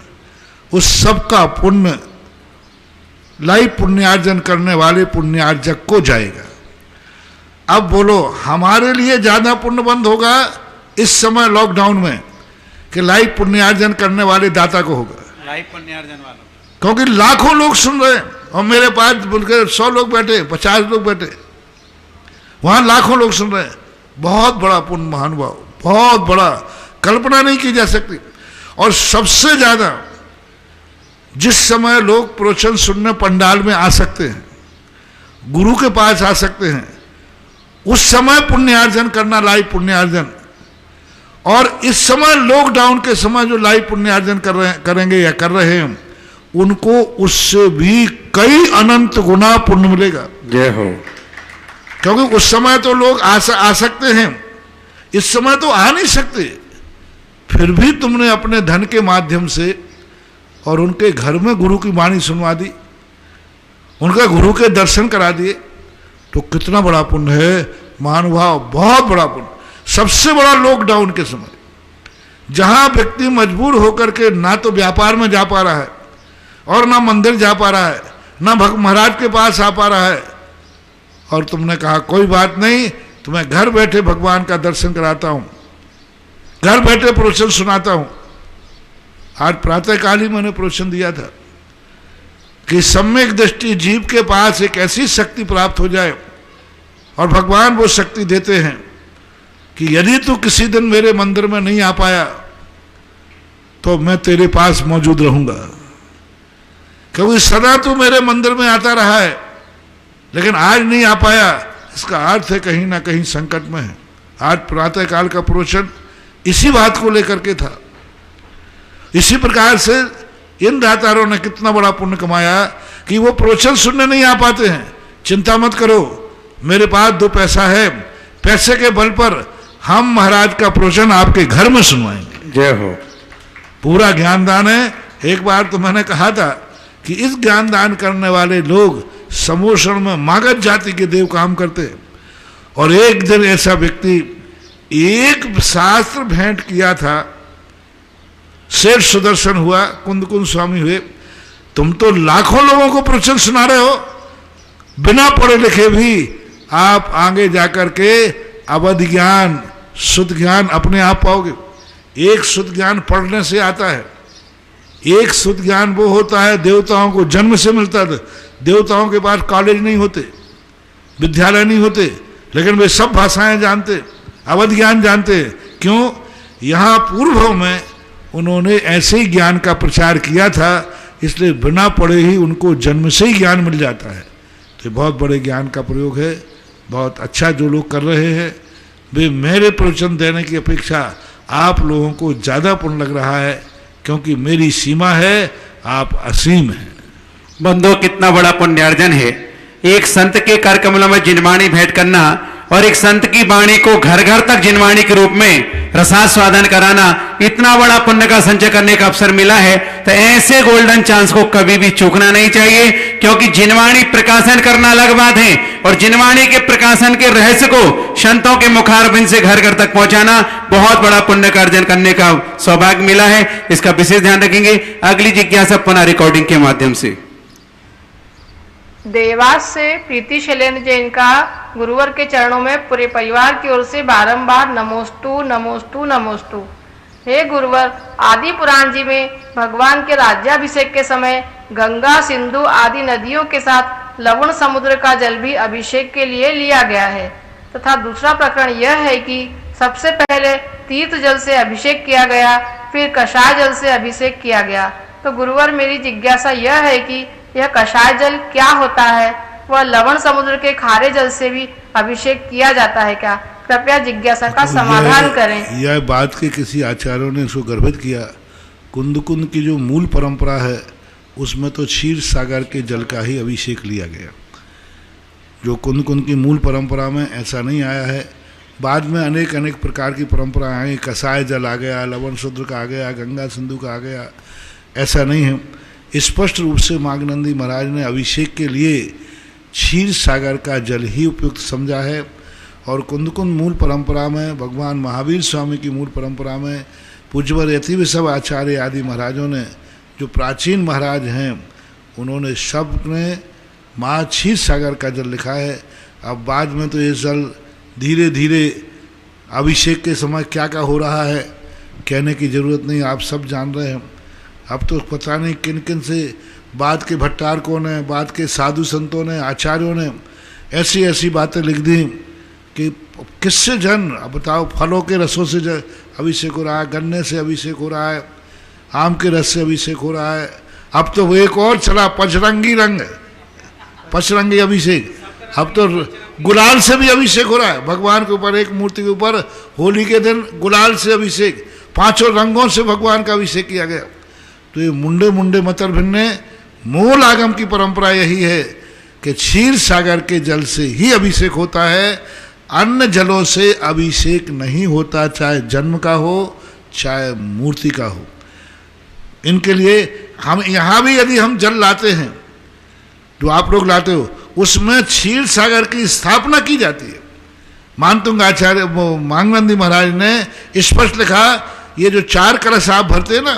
Speaker 3: उस सबका पुण्य लाइव पुण्यार्जन करने वाले पुण्यार्जक को जाएगा। अब बोलो, हमारे लिए ज्यादा पुण्य बंद होगा इस समय लॉकडाउन में कि लाइव पुण्यार्जन करने वाले दाता को होगा?
Speaker 6: लाइव पुण्यार्जन वालों,
Speaker 3: क्योंकि लाखों लोग सुन रहे हैं और मेरे पास बोलकर 100 लोग बैठे, 50 लोग बैठे, वहां लाखों लोग सुन रहे हैं। बहुत बड़ा पुण्य महानुभाव, बहुत बड़ा, कल्पना नहीं की जा सकती। और सबसे ज्यादा जिस समय लोग प्रवचन सुनने पंडाल में आ सकते हैं, गुरु के पास आ सकते हैं, उस समय पुण्यार्जन करना, लाइव पुण्यार्जन। और इस समय लॉकडाउन के समय जो लाइव पुण्यार्जन करेंगे या कर रहे हैं, उनको उससे भी कई अनंत गुना पुण्य मिलेगा।
Speaker 6: जय हो।
Speaker 3: क्योंकि उस समय तो लोग आ सकते हैं, इस समय तो आ नहीं सकते, फिर भी तुमने अपने धन के माध्यम से और उनके घर में गुरु की वाणी सुनवा दी, उनका गुरु के दर्शन करा दिए, तो कितना बड़ा पुण्य है महानुभाव, बहुत बड़ा पुण्य। सबसे बड़ा लॉकडाउन के समय, जहां व्यक्ति मजबूर होकर के ना तो व्यापार में जा पा रहा है और ना मंदिर जा पा रहा है, ना महाराज के पास आ पा रहा है, और तुमने कहा कोई बात नहीं, तुम्हें घर बैठे भगवान का दर्शन कराता हूं, घर बैठे प्रवचन सुनाता हूं। आज प्रातःकाल ही मैंने प्रवचन दिया था कि सम्यक दृष्टि जीव के पास एक ऐसी शक्ति प्राप्त हो जाए, और भगवान वो शक्ति देते हैं कि यदि तू किसी दिन मेरे मंदिर में नहीं आ पाया तो मैं तेरे पास मौजूद रहूंगा, क्योंकि सदा तू मेरे मंदिर में आता रहा है, लेकिन आज नहीं आ पाया, इसका अर्थ है कहीं ना कहीं संकट में है। आज प्रातःकाल का प्रवचन इसी बात को लेकर के था। इसी प्रकार से इन दातारों ने कितना बड़ा पुण्य कमाया कि वो प्रवचन सुनने नहीं आ पाते हैं। चिंता मत करो, मेरे पास 2 पैसा है, पैसे के बल पर हम महाराज का प्रवचन आपके घर में सुनवाएंगे।
Speaker 6: जय हो।
Speaker 3: पूरा ज्ञान दान है। एक बार तो मैंने कहा था कि इस ज्ञान दान करने वाले लोग समोषण में मागध जाति के देव काम करते हैं, और एक दिन ऐसा व्यक्ति एक शास्त्र भेंट किया था, शेर सुदर्शन हुआ, कुंदकुंद स्वामी हुए, तुम तो लाखों लोगों को प्रवचन सुना रहे हो, बिना पढ़े लिखे भी आप आगे जाकर के अवध ज्ञान, शुद्ध ज्ञान अपने आप पाओगे। एक शुद्ध ज्ञान पढ़ने से आता है, एक शुद्ध ज्ञान वो होता है देवताओं को जन्म से मिलता था। देवताओं के पास कॉलेज नहीं होते, विद्यालय नहीं होते, लेकिन वे सब भाषाएं जानते, अवध ज्ञान जानते। क्यों? यहाँ पूर्व में उन्होंने ऐसे ही ज्ञान का प्रचार किया था, इसलिए बिना पढ़े ही उनको जन्म से ही ज्ञान मिल जाता है। तो ये बहुत बड़े ज्ञान का प्रयोग है, बहुत अच्छा जो लोग कर रहे हैं। वे मेरे प्रवचन देने की अपेक्षा आप लोगों को ज़्यादा पुण्य लग रहा है, क्योंकि मेरी सीमा है, आप असीम हैं।
Speaker 6: बंधु, कितना बड़ा पुण्यार्जन है एक संत के कर कमलों में जिनवाणी भेंट करना और एक संत की वाणी को घर घर तक जिनवाणी के रूप में रसास्वादन कराना। इतना बड़ा पुण्य का संचय करने का अवसर मिला है, तो ऐसे गोल्डन चांस को कभी भी चूकना नहीं चाहिए, क्योंकि जिनवाणी प्रकाशन करना अलग बात है और जिनवाणी के प्रकाशन के रहस्य को संतों के मुखारबिंद से घर घर तक पहुंचाना बहुत बड़ा पुण्य का अर्जन करने का सौभाग्य मिला है। इसका विशेष ध्यान रखेंगे। अगली जिज्ञासा पुनः रिकॉर्डिंग के माध्यम से।
Speaker 13: देवास से प्रीति शैलेंद्र जैन का गुरुवर के चरणों में पूरे परिवार की ओर से बारंबार नमोस्तु नमोस्तु नमोस्तु। हे गुरुवर, आदि पुराण जी में भगवान के राज्याभिषेक के समय गंगा, सिंधु आदि नदियों के साथ लवण समुद्र का जल भी अभिषेक के लिए लिया गया है, तथा दूसरा प्रकरण यह है कि सबसे पहले तीर्थ जल से अभिषेक किया गया, फिर कषाय जल से अभिषेक किया गया। तो गुरुवर, मेरी जिज्ञासा यह है कि यह कषाय जल क्या होता है? वह लवण समुद्र के खारे जल से भी अभिषेक किया जाता है क्या? कृपया जिज्ञासा का समाधान करें।
Speaker 3: यह बात के किसी आचार्यों ने इसको गर्भित किया। कुंद की जो मूल परंपरा है उसमें तो क्षीर सागर के जल का ही अभिषेक लिया गया। जो कुंद की मूल परंपरा में ऐसा नहीं आया है। बाद में अनेक अनेक प्रकार की परंपरा आई, कषाय जल आ गया, लवण समुद्र का आ गया, गंगा सिंधु का आ गया, ऐसा नहीं है। स्पष्ट रूप से मागनंदी महाराज ने अभिषेक के लिए क्षीर सागर का जल ही उपयुक्त समझा है। और कुंद मूल परंपरा में, भगवान महावीर स्वामी की मूल परंपरा में पूज्यवर यति विश्व आचार्य आदि महाराजों ने, जो प्राचीन महाराज हैं, उन्होंने सब ने माँ क्षीर सागर का जल लिखा है। अब बाद में तो ये जल धीरे धीरे अभिषेक के समय क्या क्या हो रहा है कहने की जरूरत नहीं, आप सब जान रहे हैं। अब तो पता नहीं किन किन से बाद के भट्टारकों ने, बाद के साधु संतों ने, आचार्यों ने ऐसी ऐसी बातें लिख दी कि किससे जन, अब बताओ, फलों के रसों से अभिषेक हो रहा है, गन्ने से अभिषेक हो रहा है, आम के रस से अभिषेक हो रहा है। अब तो वो एक और चला, पचरंगी अभिषेक। अब तो गुलाल से भी अभिषेक हो रहा है भगवान के ऊपर। एक मूर्ति के ऊपर होली के दिन गुलाल से अभिषेक, 5 रंगों से भगवान का अभिषेक किया गया। तो ये मुंडे मतर भिन्ने, मूल आगम की परंपरा यही है कि क्षीर सागर के जल से ही अभिषेक होता है, अन्य जलों से अभिषेक नहीं होता, चाहे जन्म का हो चाहे मूर्ति का हो। इनके लिए हम यहाँ भी यदि हम जल लाते हैं, जो आप लोग लाते हो, उसमें क्षीर सागर की स्थापना की जाती है। मानतुंग आचार्य मांगनंदी महाराज ने स्पष्ट लिखा, ये जो 4 कलश आप भरते हैं ना,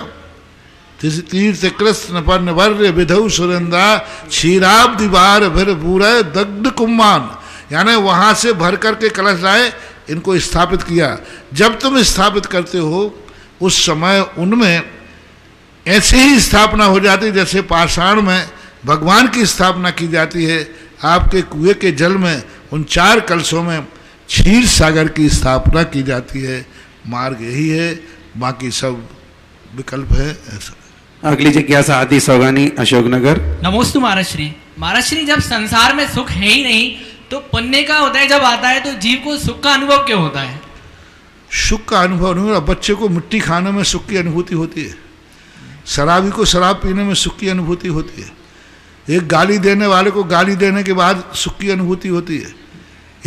Speaker 3: तीर्थ कृष्ण पर वर्य विधौ सुरेंद्रा क्षीराब्दि बार भर पूरे दग्ध कुम्मान, यानी वहाँ से भर करके कलश लाए, इनको स्थापित किया। जब तुम स्थापित करते हो उस समय उनमें ऐसे ही स्थापना हो जाती जैसे पाषाण में भगवान की स्थापना की जाती है। आपके कुएं के जल में उन 4 कलशों में क्षीर सागर की स्थापना की जाती है। मार्ग यही है, बाकी सब विकल्प है। ऐसा
Speaker 6: अगली जिज्ञासा आदि सौगानी, अशोकनगर।
Speaker 14: नमोस्तु महाराज श्री। महाराज श्री, जब संसार में सुख है ही नहीं तो पुण्य का उदय जब आता है तो जीव को सुख का अनुभव क्यों होता है?
Speaker 3: सुख का अनुभव नहीं होता। बच्चे को मिट्टी खाने में सुख की अनुभूति होती है, शराबी को शराब पीने में सुख की अनुभूति होती है, एक गाली देने वाले को गाली देने के बाद सुख की अनुभूति होती है,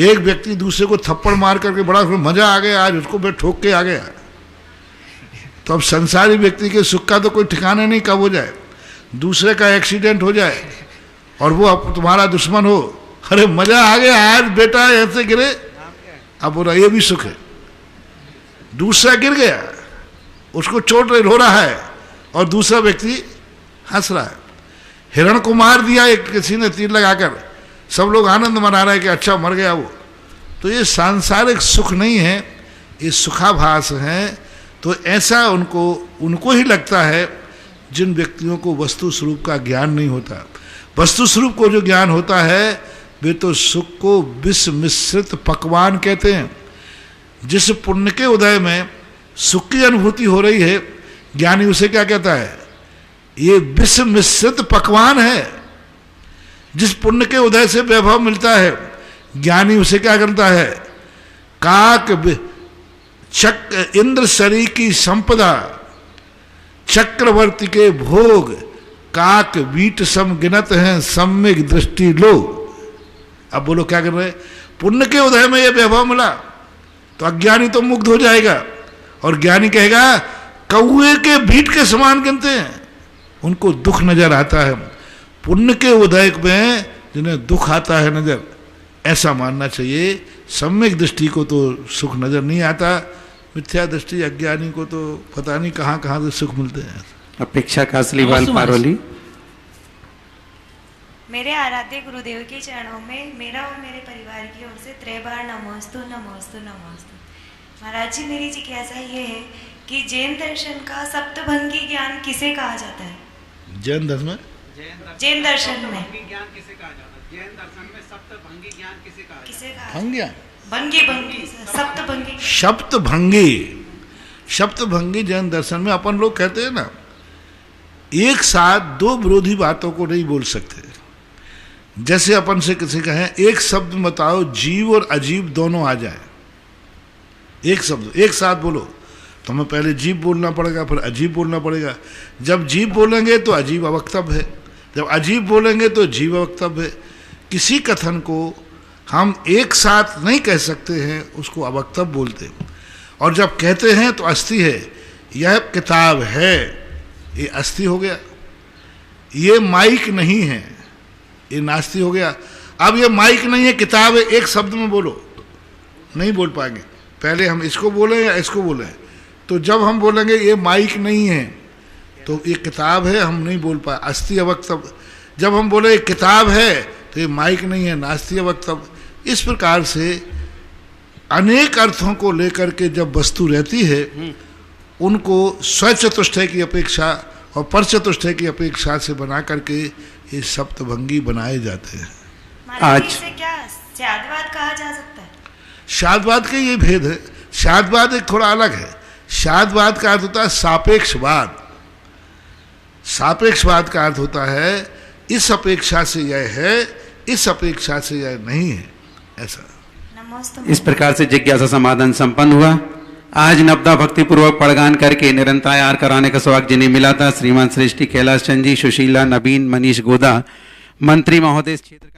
Speaker 3: एक व्यक्ति दूसरे को थप्पड़ मार करके बड़ा मजा आ गया, आज उसको ठोक के आ गया। तो अब संसारी व्यक्ति के सुख का तो कोई ठिकाना नहीं, कब हो जाए दूसरे का एक्सीडेंट हो जाए और वो अब तुम्हारा दुश्मन हो, अरे मजा आ गया आज बेटा ऐसे गिरे, अब बोला ये भी सुख है। दूसरा गिर गया, उसको चोट हो रहा है और दूसरा व्यक्ति हंस रहा है। हिरण को मार दिया एक किसी ने तीर लगाकर, सब लोग आनंद मना रहे हैं कि अच्छा मर गया वो। तो ये सांसारिक सुख नहीं है, ये सुखाभास है। तो ऐसा उनको ही लगता है जिन व्यक्तियों को वस्तु स्वरूप का ज्ञान नहीं होता। वस्तु स्वरूप को जो ज्ञान होता है वे तो सुख को विष मिश्रित पकवान कहते हैं। जिस पुण्य के उदय में सुख की अनुभूति हो रही है, ज्ञानी उसे क्या कहता है? ये विष मिश्रित पकवान है। जिस पुण्य के उदय से वैभव मिलता है, ज्ञानी उसे क्या करता है? काक इंद्र शरी की संपदा, चक्रवर्ती के भोग, काक वीट सम गिनत हैं, सम्यक दृष्टि लो। अब बोलो क्या कर रहे हैं? पुण्य के उदय में ये वैभव मिला तो अज्ञानी तो मुग्ध हो जाएगा, और ज्ञानी कहेगा कौए के बीट के समान गिनते हैं, उनको दुख नजर आता है। पुण्य के उदय में जिन्हें दुख आता है नजर, ऐसा मानना चाहिए। सम्यक दृष्टि को तो सुख नजर नहीं आता, मिथ्या दृष्टि अज्ञानी को तो पता नहीं कहाँ कहाँ से सुख मिलते हैं।
Speaker 6: अपेक्षा कासलीवाल पारोली।
Speaker 15: मेरे आराध्य गुरुदेव के चरणों में मेरा और मेरे परिवार की ओर से 3 बार नमोस्तु नमोस्तु नमोस्तु। महाराज जी, मेरी जिज्ञासा ये है कि जैन दर्शन का सप्तभंगी ज्ञान किसे कहा जाता है?
Speaker 3: जैन दर्शन में
Speaker 15: जैन दर्शन में
Speaker 6: ज्ञान किसे कहा जाता है? जैन दर्शन में सप्तभंगी ज्ञान किसे कहा जाता है?
Speaker 15: किसे कहा?
Speaker 3: भंग्या
Speaker 15: भंगी सप्तभंगी।
Speaker 3: सप्तभंगी जैन दर्शन में अपन लोग कहते हैं ना, एक साथ 2 विरोधी बातों को नहीं बोल सकते। जैसे अपन से किसी कहें एक शब्द बताओ जीव और अजीब दोनों आ जाए, एक शब्द एक साथ बोलो तो हमें पहले जीव बोलना पड़ेगा, फिर अजीब बोलना पड़ेगा। जब जीव बोलेंगे तो अजीब अवक्तव्य है, जब अजीब बोलेंगे तो जीव अवक्तव्य है। किसी कथन को हम एक साथ नहीं कह सकते हैं, उसको अवक्तव्य बोलते हैं। और जब कहते हैं तो अस्थि है, यह किताब है, ये अस्थि हो गया। ये माइक नहीं है, ये नास्ति हो गया। अब ये माइक नहीं है, किताब है, एक शब्द में बोलो, नहीं बोल पाएंगे। पहले हम इसको बोलें या इसको बोलें। तो जब हम बोलेंगे ये माइक नहीं है तो ये किताब है, हम नहीं बोल पाए, अस्थि अवक्तव्य। जब हम बोले किताब है तो ये माइक नहीं है, नास्ति अवक्तव्य। इस प्रकार से अनेक अर्थों को लेकर के जब वस्तु रहती है, उनको स्वचतुष्टय की अपेक्षा और परचतुष्टय की अपेक्षा से बना करके ये सप्तभंगी बनाए जाते हैं।
Speaker 15: आज इसे क्या शादवाद कहा जा सकता है?
Speaker 3: शादवाद के ये भेद है। शादवाद एक थोड़ा अलग है। शादवाद का अर्थ होता है सापेक्षवाद। सापेक्षवाद का अर्थ होता है इस अपेक्षा से यह है, इस अपेक्षा से यह नहीं है, ऐसा।
Speaker 6: इस प्रकार से जिज्ञासा समाधान संपन्न हुआ। आज नवदा भक्ति पूर्वक पड़गान करके निरंतर कराने का सौभाग्य जिन्हें मिला था, श्रीमान श्रेष्ठी कैलाश चंद जी, सुशीला, नवीन, मनीष गोदा, मंत्री महोदय क्षेत्र का।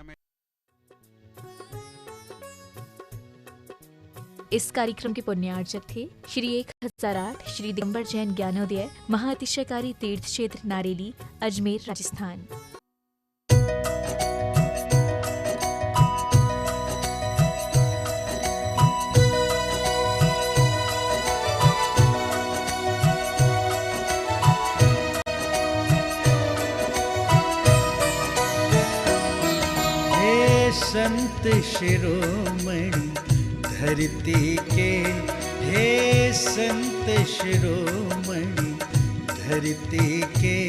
Speaker 1: इस कार्यक्रम के पुण्यार्चक थे श्री 1008 श्री दिगंबर जैन ज्ञानोदय महाअतिशयकारी तीर्थ क्षेत्र नारेली, अजमेर, राजस्थान।
Speaker 2: हे संत शिरोमणि धरती के, हे संत शिरोमणि धरती के,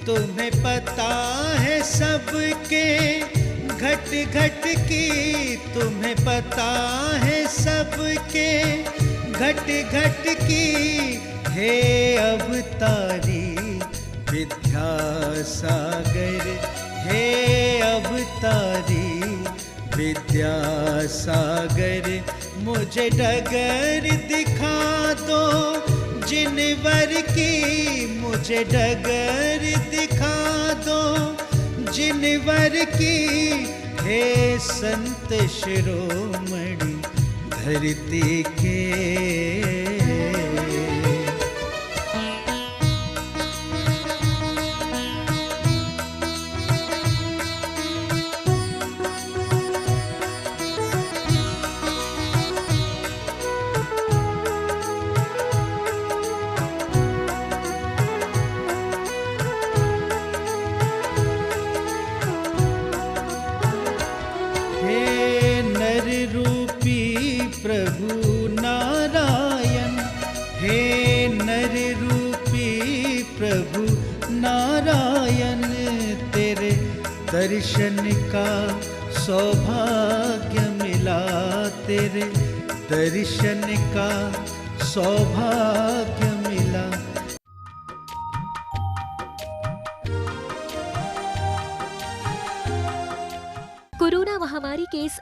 Speaker 2: तुम्हें पता है सबके घट घट की, तुम्हें पता है सबके घट घट की। हे अवतारी विद्यासागर, हे अवतारी विद्यासागर, मुझे डगर दिखा दो जिनवर की, मुझे डगर दिखा दो जिनवर की। हे संत शिरोमणि धरती के। दर्शन का सौभाग्य मिला, तेरे दर्शन का सौभाग्य मिला।
Speaker 1: कोरोना महामारी के इस